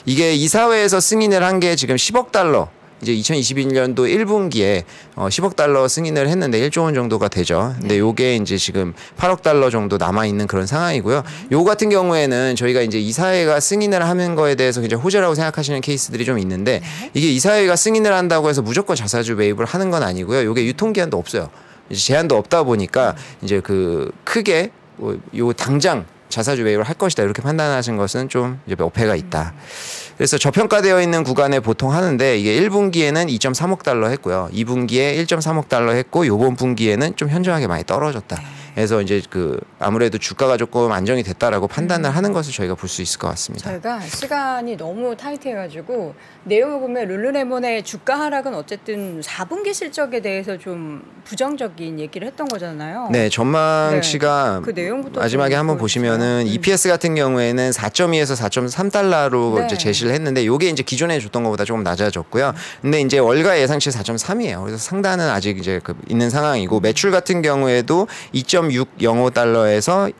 이게 이사회에서 승인을 한 게 지금 10억 달러, 이제 2021년도 1분기에 10억 달러 승인을 했는데 1조 원 정도가 되죠. 근데 요게 이제 지금 8억 달러 정도 남아 있는 그런 상황이고요. 요 같은 경우에는 저희가 이제 이사회가 승인을 하는 거에 대해서 굉장히 호재라고 생각하시는 케이스들이 좀 있는데, 이게 이사회가 승인을 한다고 해서 무조건 자사주 매입을 하는 건 아니고요. 요게 유통기한도 없어요. 이제 제한도 없다 보니까 이제 크게 요 당장 자사주 매입을 할 것이다 이렇게 판단하신 것은 좀 이제 어폐가 있다. 그래서 저평가되어 있는 구간에 보통 하는데, 이게 1분기에는 2.3억 달러 했고요. 2분기에 1.3억 달러 했고, 요번 분기에는 좀 현저하게 많이 떨어졌다. 그래서 이제 아무래도 주가가 조금 안정이 됐다라고 판단을 하는 것을 저희가 볼 수 있을 것 같습니다. 저희가 시간이 너무 타이트해가지고 내용을 보면 룰루레몬의 주가 하락은 어쨌든 4분기 실적에 대해서 좀 부정적인 얘기를 했던 거잖아요. 네, 전망치가 그 내용부터 마지막에 한번 보시면은 EPS 같은 경우에는 4.2에서 4.3달러로 이제 제시를 했는데, 요게 이제 기존에 줬던 것보다 조금 낮아졌고요. 근데 이제 월가 예상치 4.3이에요. 그래서 상단은 아직 이제 있는 상황이고, 매출 같은 경우에도 2.605달러에서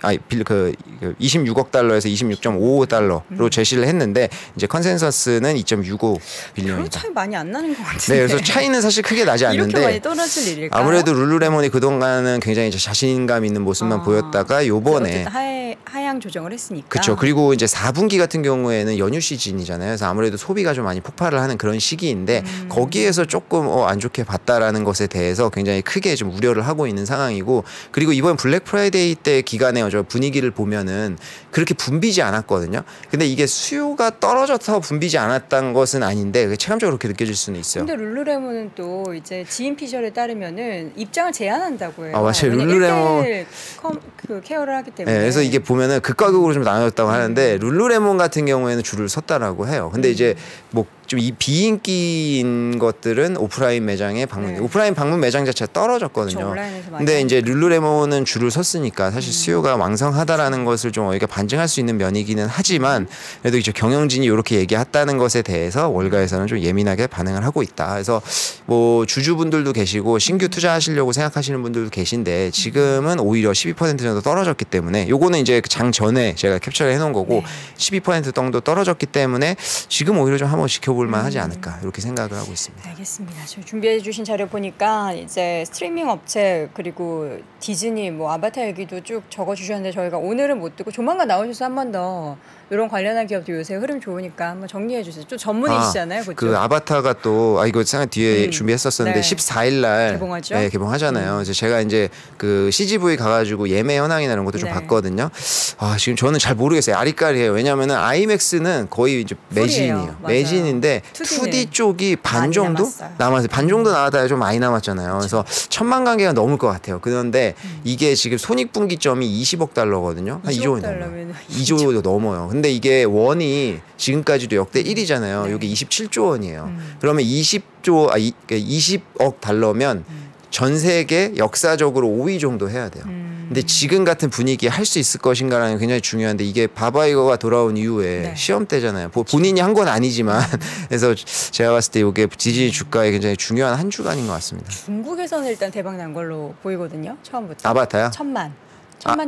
26억 달러에서 26.55달러로 제시를 했는데, 이제 컨센서스는 2.65 빌리언이다. 별 차이 많이 안 나는 것 같은데. 네, 그래서 차이는 사실 크게 나지 않는데 이렇게 많이 떨어질 일일까요? 아무래도 룰루레몬이 그동안은 굉장히 자신감 있는 모습만 보였다가 요번에 하향 조정을 했으니까. 그렇죠. 그리고 이제 4분기 같은 경우에는 연휴 시즌이잖아요. 그래서 아무래도 소비가 좀 많이 폭발을 하는 그런 시기인데 거기에서 조금 안 좋게 봤다라는 것에 대해서 굉장히 크게 좀 우려를 하고 있는 상황이고, 그리고 이번 블랙 프라이데이 때 기간에 분위기를 보면은 그렇게 붐비지 않았거든요. 근데 이게 수요가 떨어져서 붐비지 않았던 것은 아닌데 체감적으로 그렇게 느껴질 수는 있어요. 근데 룰루레몬은 또 이제 지인 피셜에 따르면은 입장을 제한한다고 해요. 맞아요. 룰루레몬 케어를 하기 때문에. 네, 그래서 이게 보면은 극과극으로 좀 나눠졌다고 하는데, 룰루레몬 같은 경우에는 줄을 섰다라고 해요. 근데 이제 뭐 좀 이 비인기인 것들은 오프라인 매장에 방문, 오프라인 방문 매장 자체가 떨어졌거든요. 온라인에서 근데 이제 룰루레몬은 줄을 섰으니까 사실 수요가 왕성하다라는 것을 좀 우리가 반증할 수 있는 면이기는 하지만, 그래도 이제 경영진이 이렇게 얘기했다는 것에 대해서 월가에서는 좀 예민하게 반응을 하고 있다. 그래서 뭐 주주분들도 계시고 신규 투자하시려고 생각하시는 분들도 계신데, 지금은 오히려 12% 정도 떨어졌기 때문에, 요거는 이제 장 전에 제가 캡처를 해놓은 거고 12% 정도 떨어졌기 때문에 지금 오히려 좀 한번 지켜볼 만하지 않을까 이렇게 생각을 하고 있습니다. 알겠습니다. 저희 준비해 주신 자료 보니까 이제 스트리밍 업체 그리고 디즈니 뭐 아바타 얘기도 쭉 적어 주셨는데 저희가 오늘은 못 듣고 조만간 나오셔서 한 번 더 이런 관련한 기업도 요새 흐름 좋으니까 한번 정리해 주세요. 좀 전문이시잖아요, 그렇죠? 그 아바타가 또 이거 생각 뒤에 준비했었었는데 14일 날 개봉하죠? 네, 개봉하잖아요. 그래서 제가 이제 그 CGV 가가지고 예매 현황이나 이런 것도 좀 봤거든요. 지금 저는 잘 모르겠어요. 아리까리해요. 왜냐하면은 아이맥스는 거의 이제 매진이에요. 매진인데 2D 쪽이 반 정도 남았어요. 반 정도 나왔다 좀 많이 남았잖아요. 그래서 1,000만 관계가 넘을 것 같아요. 그런데 이게 지금 손익분기점이 20억 달러거든요. 한 2조 넘어요. 2조도 넘어요. 근데 이게 원이 지금까지도 역대 1위잖아요. 이게 27조 원이에요. 그러면 20억 달러면 전 세계 역사적으로 5위 정도 해야 돼요. 근데 지금 같은 분위기에 할 수 있을 것인가라는 굉장히 중요한데 이게 바바이거가 돌아온 이후에 네. 시험 때잖아요. 본인이 한 건 아니지만 그래서 제가 봤을 때 이게 디즈니 주가에 굉장히 중요한 한 주간인 것 같습니다. 중국에서는 일단 대박 난 걸로 보이거든요. 처음부터. 아바타요? 1000만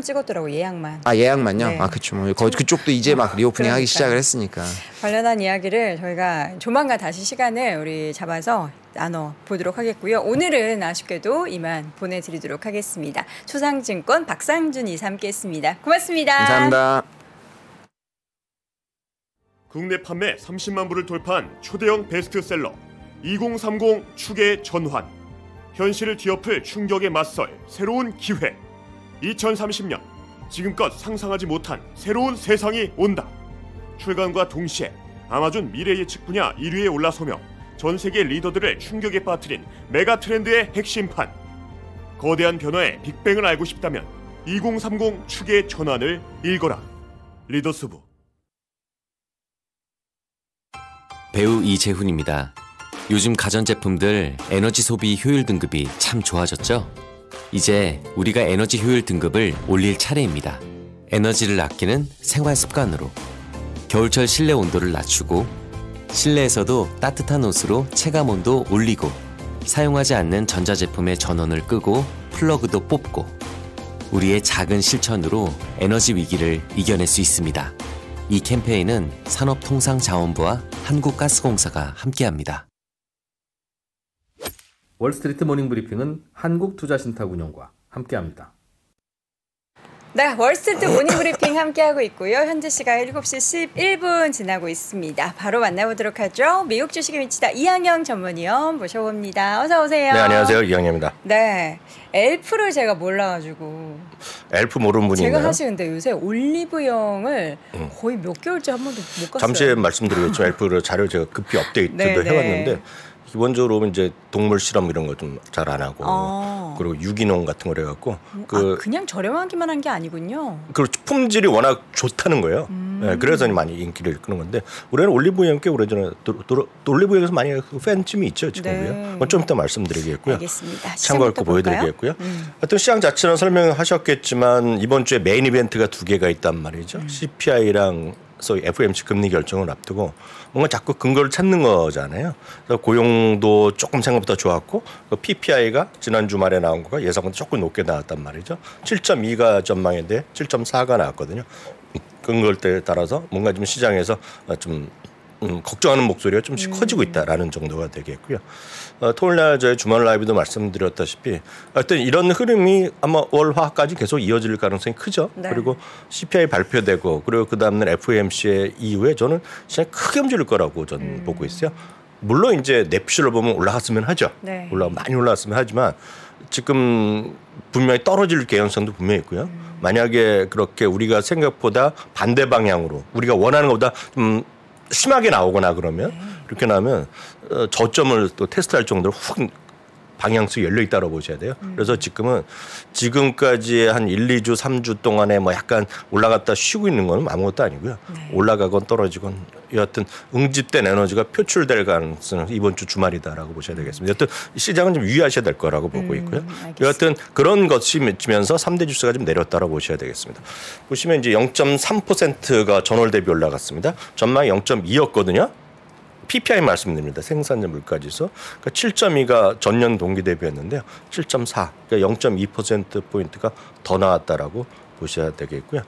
찍었더라고 예약만. 아 예약만요? 네. 아 그쵸. 뭐 그쪽도 이제 막 리오프닝 하기 그러니까요. 시작을 했으니까. 관련한 이야기를 저희가 조만간 다시 시간을 우리 잡아서 나눠 보도록 하겠고요. 오늘은 아쉽게도 이만 보내드리도록 하겠습니다. 초상증권 박상준 이사 함께했습니다. 고맙습니다. 감사합니다. 국내 판매 30만 부를 돌파한 초대형 베스트셀러 2030 축의 전환. 현실을 뒤엎을 충격에 맞설 새로운 기회. 2030년 지금껏 상상하지 못한 새로운 세상이 온다. 출간과 동시에 아마존 미래 예측 분야 1위에 올라서며 전 세계 리더들을 충격에 빠뜨린 메가 트렌드의 핵심판. 거대한 변화의 빅뱅을 알고 싶다면 2030 축의 전환을 읽어라. 리더스부. 배우 이재훈입니다. 요즘 가전제품들 에너지 소비 효율 등급이 참 좋아졌죠? 이제 우리가 에너지 효율 등급을 올릴 차례입니다. 에너지를 아끼는 생활 습관으로 겨울철 실내 온도를 낮추고 실내에서도 따뜻한 옷으로 체감 온도 올리고 사용하지 않는 전자제품의 전원을 끄고 플러그도 뽑고 우리의 작은 실천으로 에너지 위기를 이겨낼 수 있습니다. 이 캠페인은 산업통상자원부와 한국가스공사가 함께합니다. 월스트리트 모닝브리핑은 한국투자신탁운용과 함께합니다. 네, 월스트리트 모닝브리핑 함께하고 있고요. 현재 시각 7시 11분 지나고 있습니다. 바로 만나보도록 하죠. 미국 주식에 미치다 이항영 전문위원 모셔봅니다. 어서 오세요. 네, 안녕하세요. 이항영입니다. 네, 엘프를 제가 몰라가지고 엘프 모르는 분이 제가 있나요? 사실 근데 요새 올리브영을 거의 몇 개월째 한 번도 못 갔어요. 잠시 말씀드리겠지만 엘프를 자료 제가 급히 업데이트도 네, 네. 해왔는데 기본적으로 이제 동물 실험 이런 거 좀 잘 안 하고 그리고 유기농 같은 걸 해갖고 그냥 저렴하기만 한 게 아니군요. 그 품질이 워낙 좋다는 거예요. 네, 그래서 많이 인기를 끄는 건데 우리는 올리브영 꽤 오래전에 올리브영에서 많이 팬쯤이 있죠 지금요. 네. 좀 이따 말씀드리겠고요. 알겠습니다. 참고할 거 보여드리겠고요. 하여튼 시장 자체는 설명하셨겠지만 이번 주에 메인 이벤트가 2개가 있단 말이죠. CPI랑 소위 FOMC 금리 결정을 앞두고 뭔가 자꾸 근거를 찾는 거잖아요. 그래서 고용도 조금 생각보다 좋았고 PPI가 지난 주말에 나온 거가 예상보다 조금 높게 나왔단 말이죠. 7.2가 전망인데 7.4가 나왔거든요. 근거에 따라서 뭔가 좀 시장에서 좀 걱정하는 목소리가 좀씩 커지고 있다라는 정도가 되겠고요. 토요일 날 저희 주말 라이브도 말씀드렸다시피 하여튼 이런 흐름이 아마 월 화까지 계속 이어질 가능성이 크죠. 네. 그리고 CPI 발표되고 그리고 그 다음날 FOMC 이후에 저는 시장이 크게 움직일 거라고 저는 보고 있어요. 물론 이제 내피셜로 보면 올라갔으면 하죠. 네. 많이 올라갔으면 하지만 지금 분명히 떨어질 개연성도 분명히 있고요. 만약에 그렇게 우리가 생각보다 반대 방향으로 우리가 원하는 것보다 좀 심하게 나오거나 그러면 그렇게 나면 저점을 또 테스트할 정도로 훅 방향성이 열려 있다고 보셔야 돼요. 그래서 지금은 지금까지 한 1, 2주, 3주 동안에 뭐 약간 올라갔다 쉬고 있는 건 아무것도 아니고요. 올라가건 떨어지건 여하튼 응집된 에너지가 표출될 가능성은 이번 주 주말이다라고 보셔야 되겠습니다. 여하튼 시장은 좀 유의하셔야 될 거라고 보고 있고요. 여하튼 그런 것이 맺히면서 3대 지수가 좀 내렸다고 보셔야 되겠습니다. 보시면 이제 0.3%가 전월 대비 올라갔습니다. 전망이 0.2였거든요. PPI 말씀드립니다. 생산자 물가지수. 그러니까 7.2가 전년 동기 대비였는데요. 7.4, 그러니까 0.2%포인트가 더 나왔다라고 보셔야 되겠고요.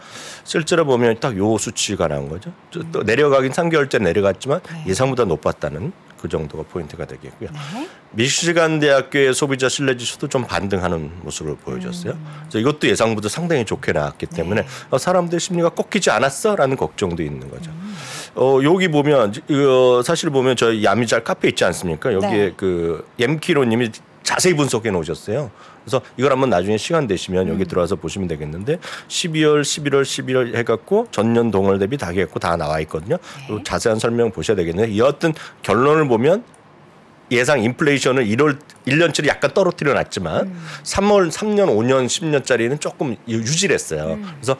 실제로 보면 딱 요 수치가 나온 거죠. 또 내려가긴 3개월째 내려갔지만 예상보다 높았다는 그 정도가 포인트가 되겠고요. 미시간 대학교의 소비자 신뢰지수도 좀 반등하는 모습을 보여줬어요. 그래서 이것도 예상보다 상당히 좋게 나왔기 때문에 사람들 심리가 꺾이지 않았어라는 걱정도 있는 거죠. 여기 보면 사실 보면 저희 야미잘 카페 있지 않습니까? 여기에 그 엠키로님이 자세히 분석해 놓으셨어요. 그래서 이걸 한번 나중에 시간 되시면 여기 들어와서 보시면 되겠는데 12월, 11월, 11월 해갖고 전년 동월 대비 다 해갖고 다 나와 있거든요. 그리고 자세한 설명 보셔야 되겠는데 여하튼 결론을 보면 예상 인플레이션을 1년치를 약간 떨어뜨려 놨지만 3년, 5년, 10년짜리는 조금 유지를 했어요. 그래서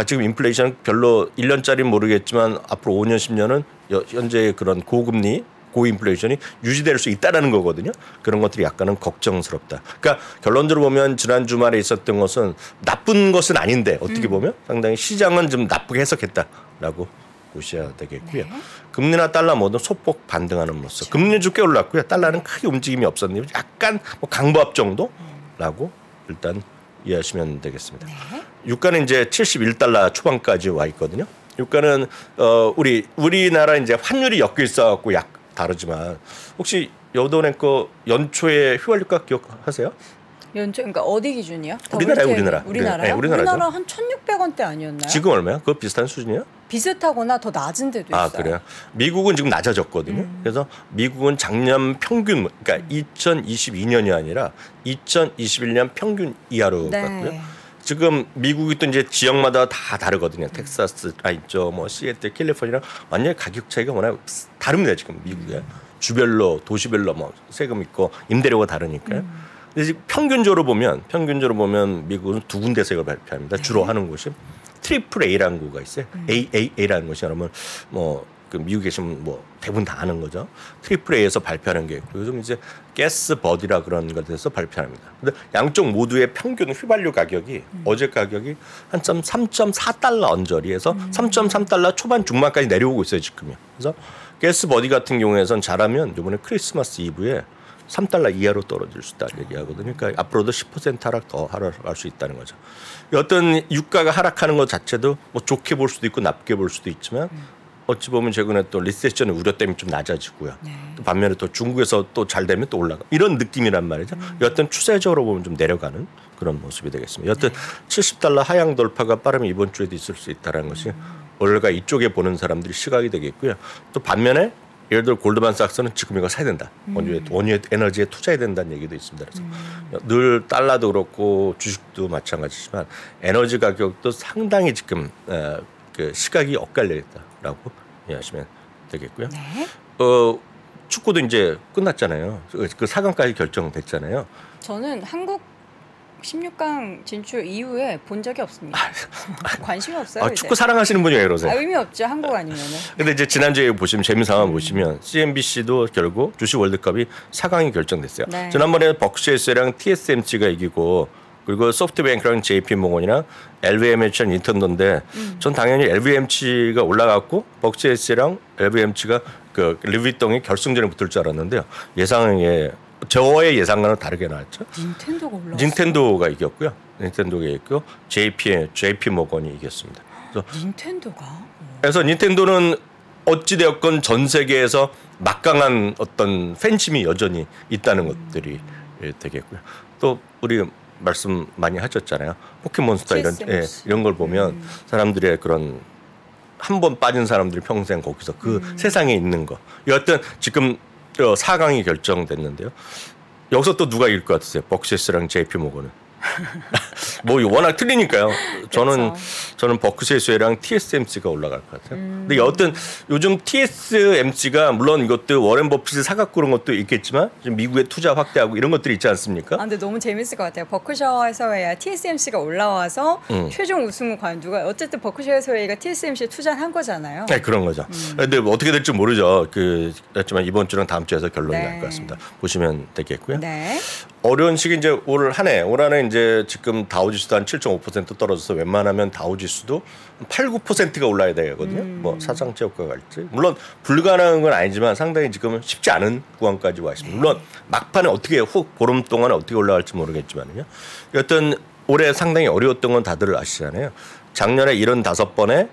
지금 인플레이션 별로 1년짜리는 모르겠지만 앞으로 5년, 10년은 현재 그런 고금리 고인플레이션이 유지될 수 있다라는 거거든요. 그런 것들이 약간은 걱정스럽다. 그러니까 결론적으로 보면 지난 주말에 있었던 것은 나쁜 것은 아닌데 어떻게 보면 상당히 시장은 좀 나쁘게 해석했다라고 보셔야 되겠고요. 네. 금리나 달러 모두 소폭 반등하는 모습. 금리는 좀 꽤 올랐고요. 달러는 크게 움직임이 없었는데 약간 뭐 강보합 정도라고 일단 이해하시면 되겠습니다. 네. 유가는 이제 71달러 초반까지 와 있거든요. 유가는 우리나라 이제 환율이 엮여 있어갖고 약 다르지만 혹시 여돈의 거 연초에 휘발유가 기억하세요? 연초 그러니까 어디 기준이요? 우리나라요, WTI. 우리나라. 우리나라요? 네, 우리나라죠. 우리나라 한 1,600원대 아니었나요? 지금 얼마야? 그거 비슷한 수준이에요? 비슷하거나 더 낮은 데도 있어요. 아, 그래요? 미국은 지금 낮아졌거든요. 그래서 미국은 작년 평균, 그러니까 2022년이 아니라 2021년 평균 이하로 네. 갔고요. 지금 미국이 또 이제 지역마다 다 다르거든요. 텍사스가 있죠, 뭐 시애틀, 캘리포니아 완전히 가격 차이가 워낙 다릅니다. 지금 미국에 주별로, 도시별로 뭐 세금 있고 임대료가 다르니까요. 근데 지금 평균적으로 보면 미국은 두 군데 세금을 발표합니다. 주로 하는 곳이 트리플 A라는 곳가 있어요. AAA라는 것이 여러분 뭐 그 미국에 계시면 뭐 대부분 다 아는 거죠. 트리플 A에서 발표하는 게 있고 요즘 이제 가스 버디라 그런 것에서 발표합니다. 근데 양쪽 모두의 평균 휘발유 가격이 어제 가격이 한 3.4달러 언저리에서 3.3달러 초반 중반까지 내려오고 있어요 지금요. 그래서 가스 버디 같은 경우에선 잘하면 이번에 크리스마스 이브에 3달러 이하로 떨어질 수 있다는 얘기하거든요. 그러니까 앞으로도 10% 하락 더 하락할 수 있다는 거죠. 어떤 유가가 하락하는 것 자체도 뭐 좋게 볼 수도 있고 나쁘게 볼 수도 있지만 어찌 보면 최근에 또 리세션의 우려 때문에 좀 낮아지고요. 또 반면에 또 중국에서 또 잘 되면 또 올라가 이런 느낌이란 말이죠. 여튼 추세적으로 보면 좀 내려가는 그런 모습이 되겠습니다. 여튼 70달러 하향 돌파가 빠르면 이번 주에도 있을 수 있다는 것이 원래가 이쪽에 보는 사람들이 시각이 되겠고요. 또 반면에 예를 들어 골드만삭스는 지금 이거 사야 된다. 원유 에너지에 투자해야 된다는 얘기도 있습니다. 그래서 늘 달러도 그렇고 주식도 마찬가지지만 에너지 가격도 상당히 지금 그 시각이 엇갈려 있다라고 이해하시면 되겠고요. 네. 축구도 이제 끝났잖아요. 그 4강까지 결정됐잖아요. 저는 한국 16강 진출 이후에 본 적이 없습니다. 관심이 없어요. 이제. 축구 사랑하시는 분이 왜 이러세요? 의미 없죠. 한국 아니면은. 근데 이제 지난주에 보시면 재미삼아 보시면 CNBC도 결국 주식 월드컵이 4강이 결정됐어요. 네. 지난번에 벅시에스랑 TSMC가 이기고 그리고 소프트뱅크랑 JP모건이랑 LVMH랑 닌텐도인데 전 당연히 LVMH가 올라갔고 벅시에스랑 LVMH가 그 루이비통이 결승전에 붙을 줄 알았는데요. 저의 예상과는 다르게 나왔죠. 닌텐도가 올라왔어요. 닌텐도가 이겼고요. 닌텐도가 이겼고 JP모건이 이겼습니다. 그래서 닌텐도는 어찌되었건 전 세계에서 막강한 어떤 팬심이 여전히 있다는 것들이 되겠고요. 또 우리 말씀 많이 하셨잖아요. 포켓몬스터 이런 걸 보면 사람들의 그런 한 번 빠진 사람들이 평생 거기서 그 세상에 있는 거. 여하튼 지금 4강이 결정됐는데요. 여기서 또 누가 이길 것 같으세요? 벅시에스랑 JP모건은. 뭐 워낙 틀리니까요. 저는 버크셔스랑 TSMC가 올라갈 것 같아요. 근데 여하튼 요즘 TSMC가 물론 이것도 워렌 버핏이 사갖고 그런 것도 있겠지만 지금 미국에 투자 확대하고 이런 것들이 있지 않습니까? 근데 너무 재밌을 것 같아요. 버크셔 해서웨이와 TSMC가 올라와서 최종 우승을 과연 누가 어쨌든 버크셔 해서웨이가 TSMC에 투자를 한 거잖아요. 네, 그런 거죠. 근데 뭐 어떻게 될지 모르죠. 그렇지만 이번 주랑 다음 주에서 결론이 날 것 같습니다. 보시면 되겠고요. 네. 어려운 시기 이제 올 한해 이제 지금 다우지수도 한 7.5% 떨어져서 웬만하면 다우지수도 8, 9%가 올라야 되거든요. 뭐 사상체육과 갈지 물론 불가능한 건 아니지만 상당히 지금 쉽지 않은 구간까지 와 있습니다. 물론 막판에 어떻게 훅 보름 동안에 어떻게 올라갈지 모르겠지만요. 여튼 올해 상당히 어려웠던 건 다들 아시잖아요. 작년에 75번에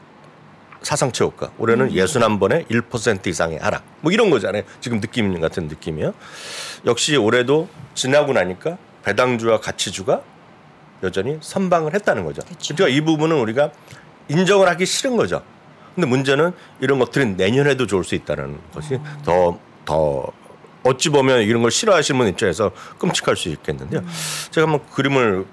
사상체육과 올해는 61번에 1% 이상의 하락 뭐 이런 거잖아요. 지금 느낌 같은 느낌이요. 역시 올해도 지나고 나니까 배당주와 가치주가 여전히 선방을 했다는 거죠. 그러니까 이 부분은 우리가 인정을 하기 싫은 거죠. 근데 문제는 이런 것들이 내년에도 좋을 수 있다는 것이 더 어찌 보면 이런 걸 싫어하시는 분 입장에서 끔찍할 수 있겠는데요. 제가 한번 그림을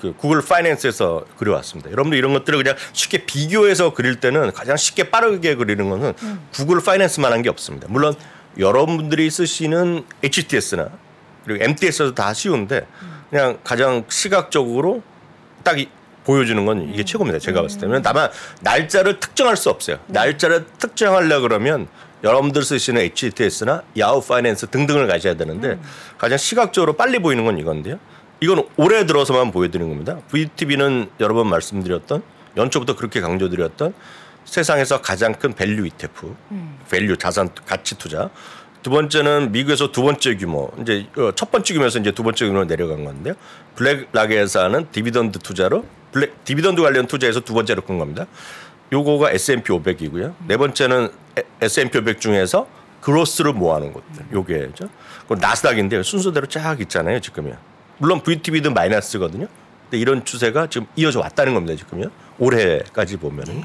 그 구글 파이낸스에서 그려왔습니다. 여러분들 이런 것들을 그냥 쉽게 비교해서 그릴 때는 가장 쉽게 빠르게 그리는 것은 구글 파이낸스만한 게 없습니다. 물론 여러분들이 쓰시는 HTS나 그리고 MTS도 다 쉬운데 그냥 가장 시각적으로 딱 보여주는 건 이게 최고입니다. 제가 봤을 때는 다만 날짜를 특정할 수 없어요. 날짜를 특정하려 그러면 여러분들 쓰시는 HTS나 야후 파이낸스 등등을 가져야 되는데 가장 시각적으로 빨리 보이는 건 이건데요. 이건 올해 들어서만 보여드리는 겁니다. VTB는 여러 번 말씀드렸던 연초부터 그렇게 강조드렸던 세상에서 가장 큰 밸류 ETF, 밸류 자산 가치 투자. 두 번째는 미국에서 두 번째 규모, 이제 첫 번째 규모에서 이제 두 번째 규모로 내려간 건데요. 블랙락에서 하는 디비던드 투자로 디비던드 관련 투자에서 두 번째로 큰 겁니다. 요거가 S&P 500이고요. 네 번째는 S&P 500 중에서 그로스를 모아놓은 것들. 요게죠. 그 나스닥인데요. 순서대로 쫙 있잖아요. 지금요. 물론 VTB도 마이너스거든요. 근데 이런 추세가 지금 이어져 왔다는 겁니다. 지금요. 올해까지 보면은.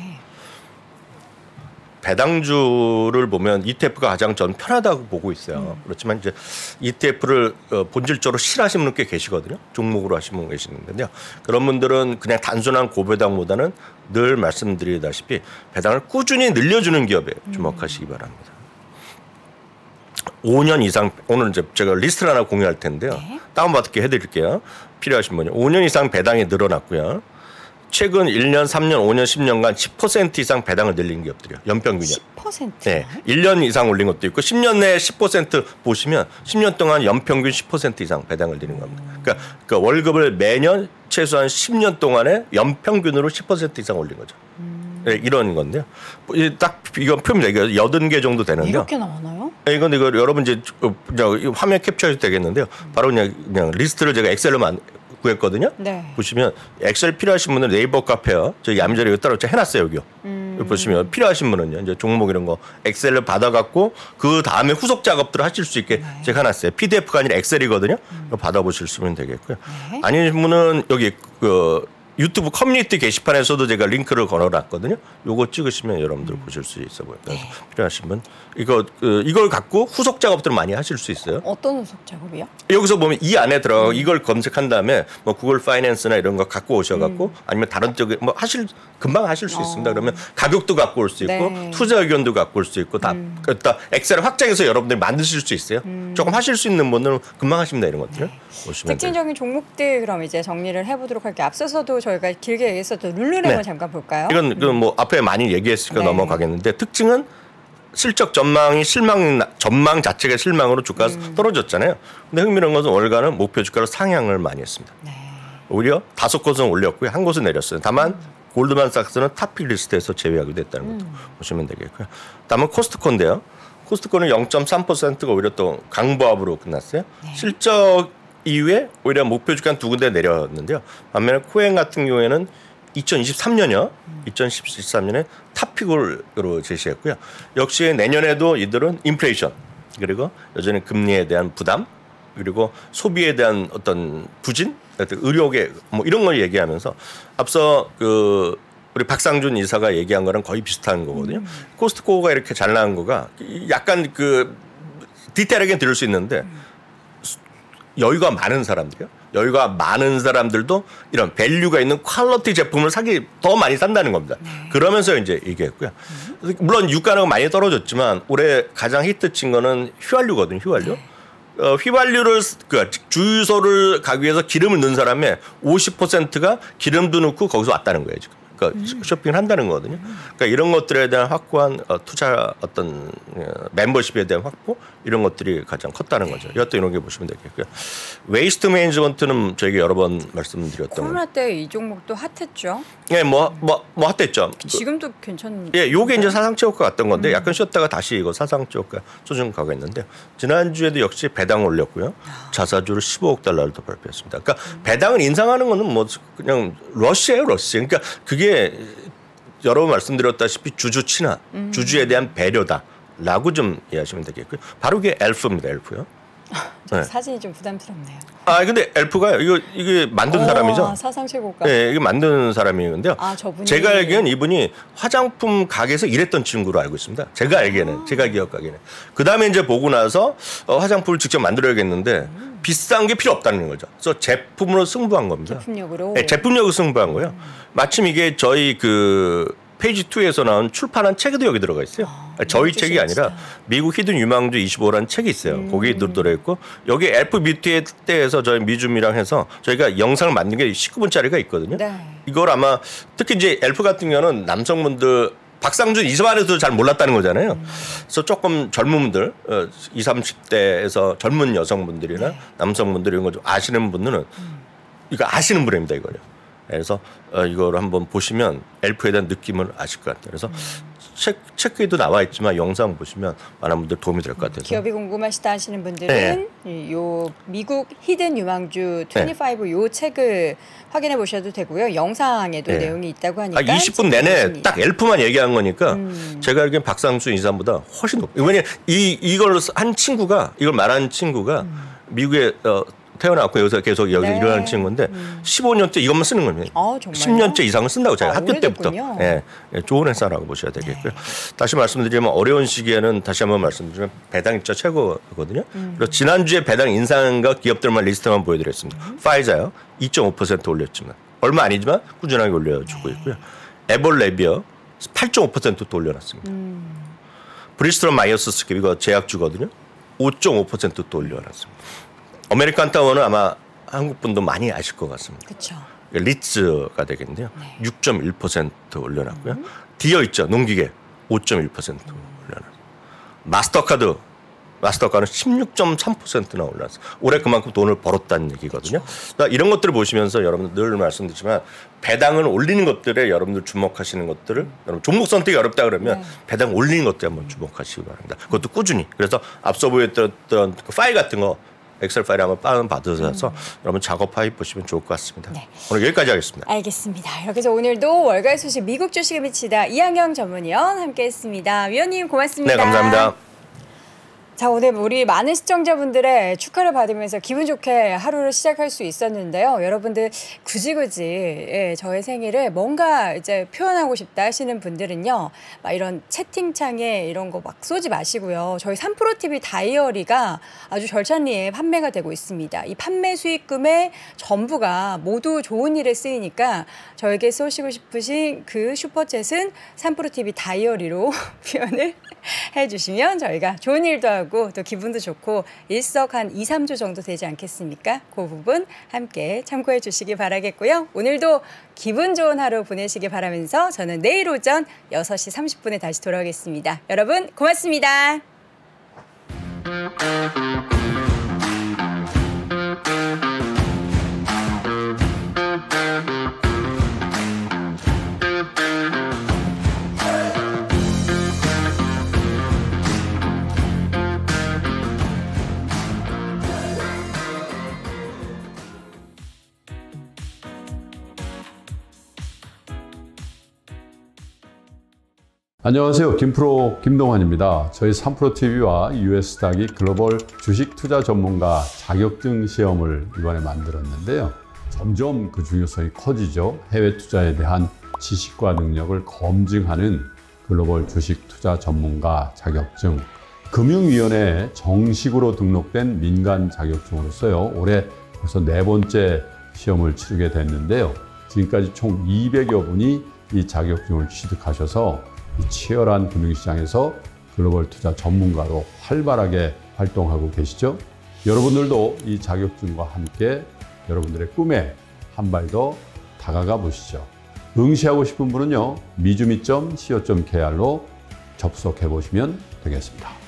배당주를 보면 ETF가 가장 전 편하다고 보고 있어요. 그렇지만 이제 ETF를 본질적으로 싫어하시는 분 꽤 계시거든요. 종목으로 하시는 분 계시는데요. 그런 분들은 그냥 단순한 고배당보다는 늘 말씀드리다시피 배당을 꾸준히 늘려주는 기업에 주목하시기 바랍니다. 5년 이상 오늘 이제 제가 리스트를 하나 공유할 텐데요. 네. 다운받게 해드릴게요. 필요하신 분이 5년 이상 배당이 늘어났고요. 최근 1년, 3년, 5년, 10년간 10% 이상 배당을 늘린 기업들이요. 연평균이요. 10%? 네. 1년 이상 올린 것도 있고 10년 내에 10% 보시면 10년 동안 연평균 10% 이상 배당을 드린 겁니다. 그러니까 월급을 매년 최소한 10년 동안에 연평균으로 10% 이상 올린 거죠. 네, 이런 건데요. 딱 이건 표입니다. 이거 80개 정도 되는데요. 이렇게 나오나요? 네, 이건 이거 여러분 이제 그냥 화면 캡처해도 되겠는데요. 바로 그냥 리스트를 제가 엑셀로 구했거든요. 네. 보시면 엑셀 필요하신 분은 네이버 카페요. 저기 야미자리 여기 따로 해놨어요. 여기요. 보시면 필요하신 분은요. 이제 종목 이런 거 엑셀을 받아갖고 그 다음에 후속 작업들을 하실 수 있게 제가 해놨어요. PDF가 아니라 엑셀이거든요. 받아보실 수 있으면 되겠고요. 아니신 분은 여기 유튜브 커뮤니티 게시판에서도 제가 링크를 걸어놨거든요. 요거 찍으시면 여러분들 보실 수 있어 보여요. 그래서 필요하신 분 이걸 갖고 후속 작업들을 많이 하실 수 있어요. 어떤 후속 작업이요? 여기서 보면 이 안에 들어가 이걸 검색한 다음에 뭐 구글 파이낸스나 이런 거 갖고 오셔갖고 아니면 다른 쪽에 뭐 금방 하실 수 있습니다. 그러면 가격도 갖고 올 수 있고 네. 투자 의견도 갖고 올 수 있고 다 엑셀을 확장해서 여러분들이 만드실 수 있어요. 조금 하실 수 있는 분들은 금방 하십니다. 이런 것들을 보시면 특징적인 종목들 그럼 이제 정리를 해보도록 할게요. 앞서서도 저희가 길게 얘기했었던 룰루렘을 네. 잠깐 볼까요? 이건 뭐 앞에 많이 얘기했으니까 네. 넘어가겠는데 특징은 실적 전망이 전망 자체가 실망으로 주가가 떨어졌잖아요. 근데 흥미로운 것은 월간은 목표 주가로 상향을 많이 했습니다. 네. 오히려 5곳은 올렸고요. 한 곳은 내렸어요. 다만 골드만삭스는 탑픽 리스트에서 제외하게 됐다는 것도 보시면 되겠고요. 다음은 코스트코인데요. 코스트코는 0.3%가 오히려 또 강보합으로 끝났어요. 네. 실적 이후에 오히려 목표 주가 두 군데 내렸는데요. 반면에 코엔 같은 경우에는 2023년이요. 2013년에 탑픽으로 제시했고요. 역시 내년에도 이들은 인플레이션 그리고 여전히 금리에 대한 부담 그리고 소비에 대한 어떤 부진, 의료계 뭐 이런 걸 얘기하면서 앞서 우리 박상준 이사가 얘기한 거랑 거의 비슷한 거거든요. 코스트코가 이렇게 잘 나간 거가 약간 디테일하게 들을 수 있는데 여유가 많은 사람들이요. 여유가 많은 사람들도 이런 밸류가 있는 퀄리티 제품을 더 많이 산다는 겁니다. 그러면서 이제 얘기했고요. 물론 유가는 많이 떨어졌지만 올해 가장 히트친 거는 휘발유거든요. 휘발유. 휘발유를 주유소를 가기 위해서 기름을 넣은 사람의 50%가 기름도 넣고 거기서 왔다는 거예요. 지금. 그러니까 쇼핑을 한다는 거거든요. 그러니까 이런 것들에 대한 확고한 투자 어떤 멤버십에 대한 확보 이런 것들이 가장 컸다는 거죠. 이것도 이런 게 보시면 되겠고요. 웨이스트 매니지먼트는 저희가 여러 번 말씀드렸던 코로나 때 이 종목도 핫했죠. 예, 뭐 핫했죠. 지금도 괜찮은데. 예, 요게 이제 사상체육과 같던 건데 약간 쉬었다가 다시 이거 사상체육과 조정 가고 있는데 지난주에도 역시 배당 올렸고요. 자사주를 15억 달러를 더 발표했습니다. 그러니까 배당을 인상하는 거는 뭐 그냥 러시예요, 러시. 그러니까 그게 여러 번 말씀드렸다시피 주주 친화, 주주에 대한 배려다라고 좀 이해하시면 되겠고요. 바로 이게 엘프입니다, 엘프요. 저 네. 사진이 좀 부담스럽네요. 근데 엘프가 이게 만든 사람이죠. 사상 최고가. 네, 이게 만든 사람이는데요. 저분이. 제가 알기에는 이분이 화장품 가게에서 일했던 친구로 알고 있습니다. 제가 알기에는, 제가 기억하기에는. 그 다음에 이제 보고 나서 화장품을 직접 만들어야겠는데 비싼 게 필요 없다는 거죠. 그래서 제품으로 승부한 겁니다. 제품력으로. 네, 제품력으로 승부한 거예요. 마침 이게 저희 페이지 2에서 나온 출판한 책에도 여기 들어가 있어요. 저희 책이 아니라 미국 히든 유망주 25라는 책이 있어요. 거기에 들어있고 여기 엘프 뷰티에 때에서 저희 미줌이랑 해서 저희가 영상을 만든 게 19분짜리가 있거든요. 네. 이걸 아마 특히 이제 엘프 같은 경우는 남성분들 박상준 이수만에도 잘 몰랐다는 거잖아요. 그래서 조금 젊은 분들 20, 30대에서 젊은 여성분들이나 남성분들 이런 거 좀 아시는 분들은 이거 아시는 브랜드입니다 이거요. 그래서 이걸 한번 보시면 엘프에 대한 느낌을 아실 것 같아요. 그래서 체크에도 나와 있지만 영상 보시면 많은 분들 도움이 될 것 같아서. 기업이 궁금하시다 하시는 분들은 요 미국 히든 유망주 25 요 책을 확인해 보셔도 되고요. 영상에도 내용이 있다고 하니까 20분 내내 딱 엘프만 얘기한 거니까 제가 알기엔 박상준 이사보다 훨씬 높아요. 왜냐면 이걸 한 친구가 이걸 말하는 친구가 미국에 태어났고 여기서 계속 여기 일하는 친구인데 15년째 이것만 쓰는 겁니다. 10년째 이상을 쓴다고 제가 학교 때부터. 좋은 회사라고 보셔야 되겠고요. 다시 말씀드리면 어려운 시기에는 다시 한번 말씀드리면 배당 진짜 최고거든요. 그리고 지난주에 배당 인상과 기업들만 리스트만 보여드렸습니다. 파이자요. 2.5% 올렸지만 얼마 아니지만 꾸준하게 올려주고 있고요. 에볼레비어 8.5% 또 올려놨습니다. 브리스톨 마이어스 스킵 이거 제약주거든요. 5.5% 또 올려놨습니다. 아메리칸 타워는 아마 한국 분도 많이 아실 것 같습니다. 그렇죠. 리츠가 되겠는데요. 6.1% 올려놨고요. 디어 있죠. 농기계 5.1% 올려놨어요. 마스터카드는 16.3%나 올랐어요. 올해 그만큼 돈을 벌었다는 얘기거든요. 그러니까 이런 것들을 보시면서 여러분들 늘 말씀드리지만 배당을 올리는 것들에 여러분들 주목하시는 것들을 여러분 종목 선택이 어렵다 그러면 배당 올리는 것들에 한번 주목하시기 바랍니다. 그것도 꾸준히. 그래서 앞서 보였던 그 파일 같은 거 엑셀 파일 한번 다운받으셔서 여러분 작업 파일 보시면 좋을 것 같습니다. 오늘 여기까지 하겠습니다. 알겠습니다. 이렇게 해서 오늘도 월가의 소식 미국 주식에 미치다 이한경 전문위원 함께했습니다. 위원님 고맙습니다. 네, 감사합니다. 자, 오늘 우리 많은 시청자분들의 축하를 받으면서 기분 좋게 하루를 시작할 수 있었는데요. 여러분들 굳이 저의 생일을 뭔가 이제 표현하고 싶다 하시는 분들은요. 막 이런 채팅창에 이런 거 막 쏘지 마시고요. 저희 3프로TV 다이어리가 아주 절찬리에 판매가 되고 있습니다. 이 판매 수익금의 전부가 모두 좋은 일에 쓰이니까 저에게 쏘시고 싶으신 그 슈퍼챗은 3프로TV 다이어리로 표현을 해주시면 저희가 좋은 일도 하고 또 기분도 좋고 일석 한 2, 3주 정도 되지 않겠습니까? 그 부분 함께 참고해 주시기 바라겠고요. 오늘도 기분 좋은 하루 보내시기 바라면서 저는 내일 오전 6시 30분에 다시 돌아오겠습니다. 여러분 고맙습니다. 안녕하세요. 김프로 김동환입니다. 저희 3프로TV와 US닥이 글로벌 주식 투자 전문가 자격증 시험을 이번에 만들었는데요. 점점 그 중요성이 커지죠. 해외 투자에 대한 지식과 능력을 검증하는 글로벌 주식 투자 전문가 자격증. 금융위원회에 정식으로 등록된 민간 자격증으로서요. 올해 벌써 4번째 시험을 치르게 됐는데요. 지금까지 총 200여 분이 이 자격증을 취득하셔서 이 치열한 금융시장에서 글로벌 투자 전문가로 활발하게 활동하고 계시죠. 여러분들도 이 자격증과 함께 여러분들의 꿈에 한 발 더 다가가 보시죠. 응시하고 싶은 분은요. 미주미.co.kr로 접속해 보시면 되겠습니다.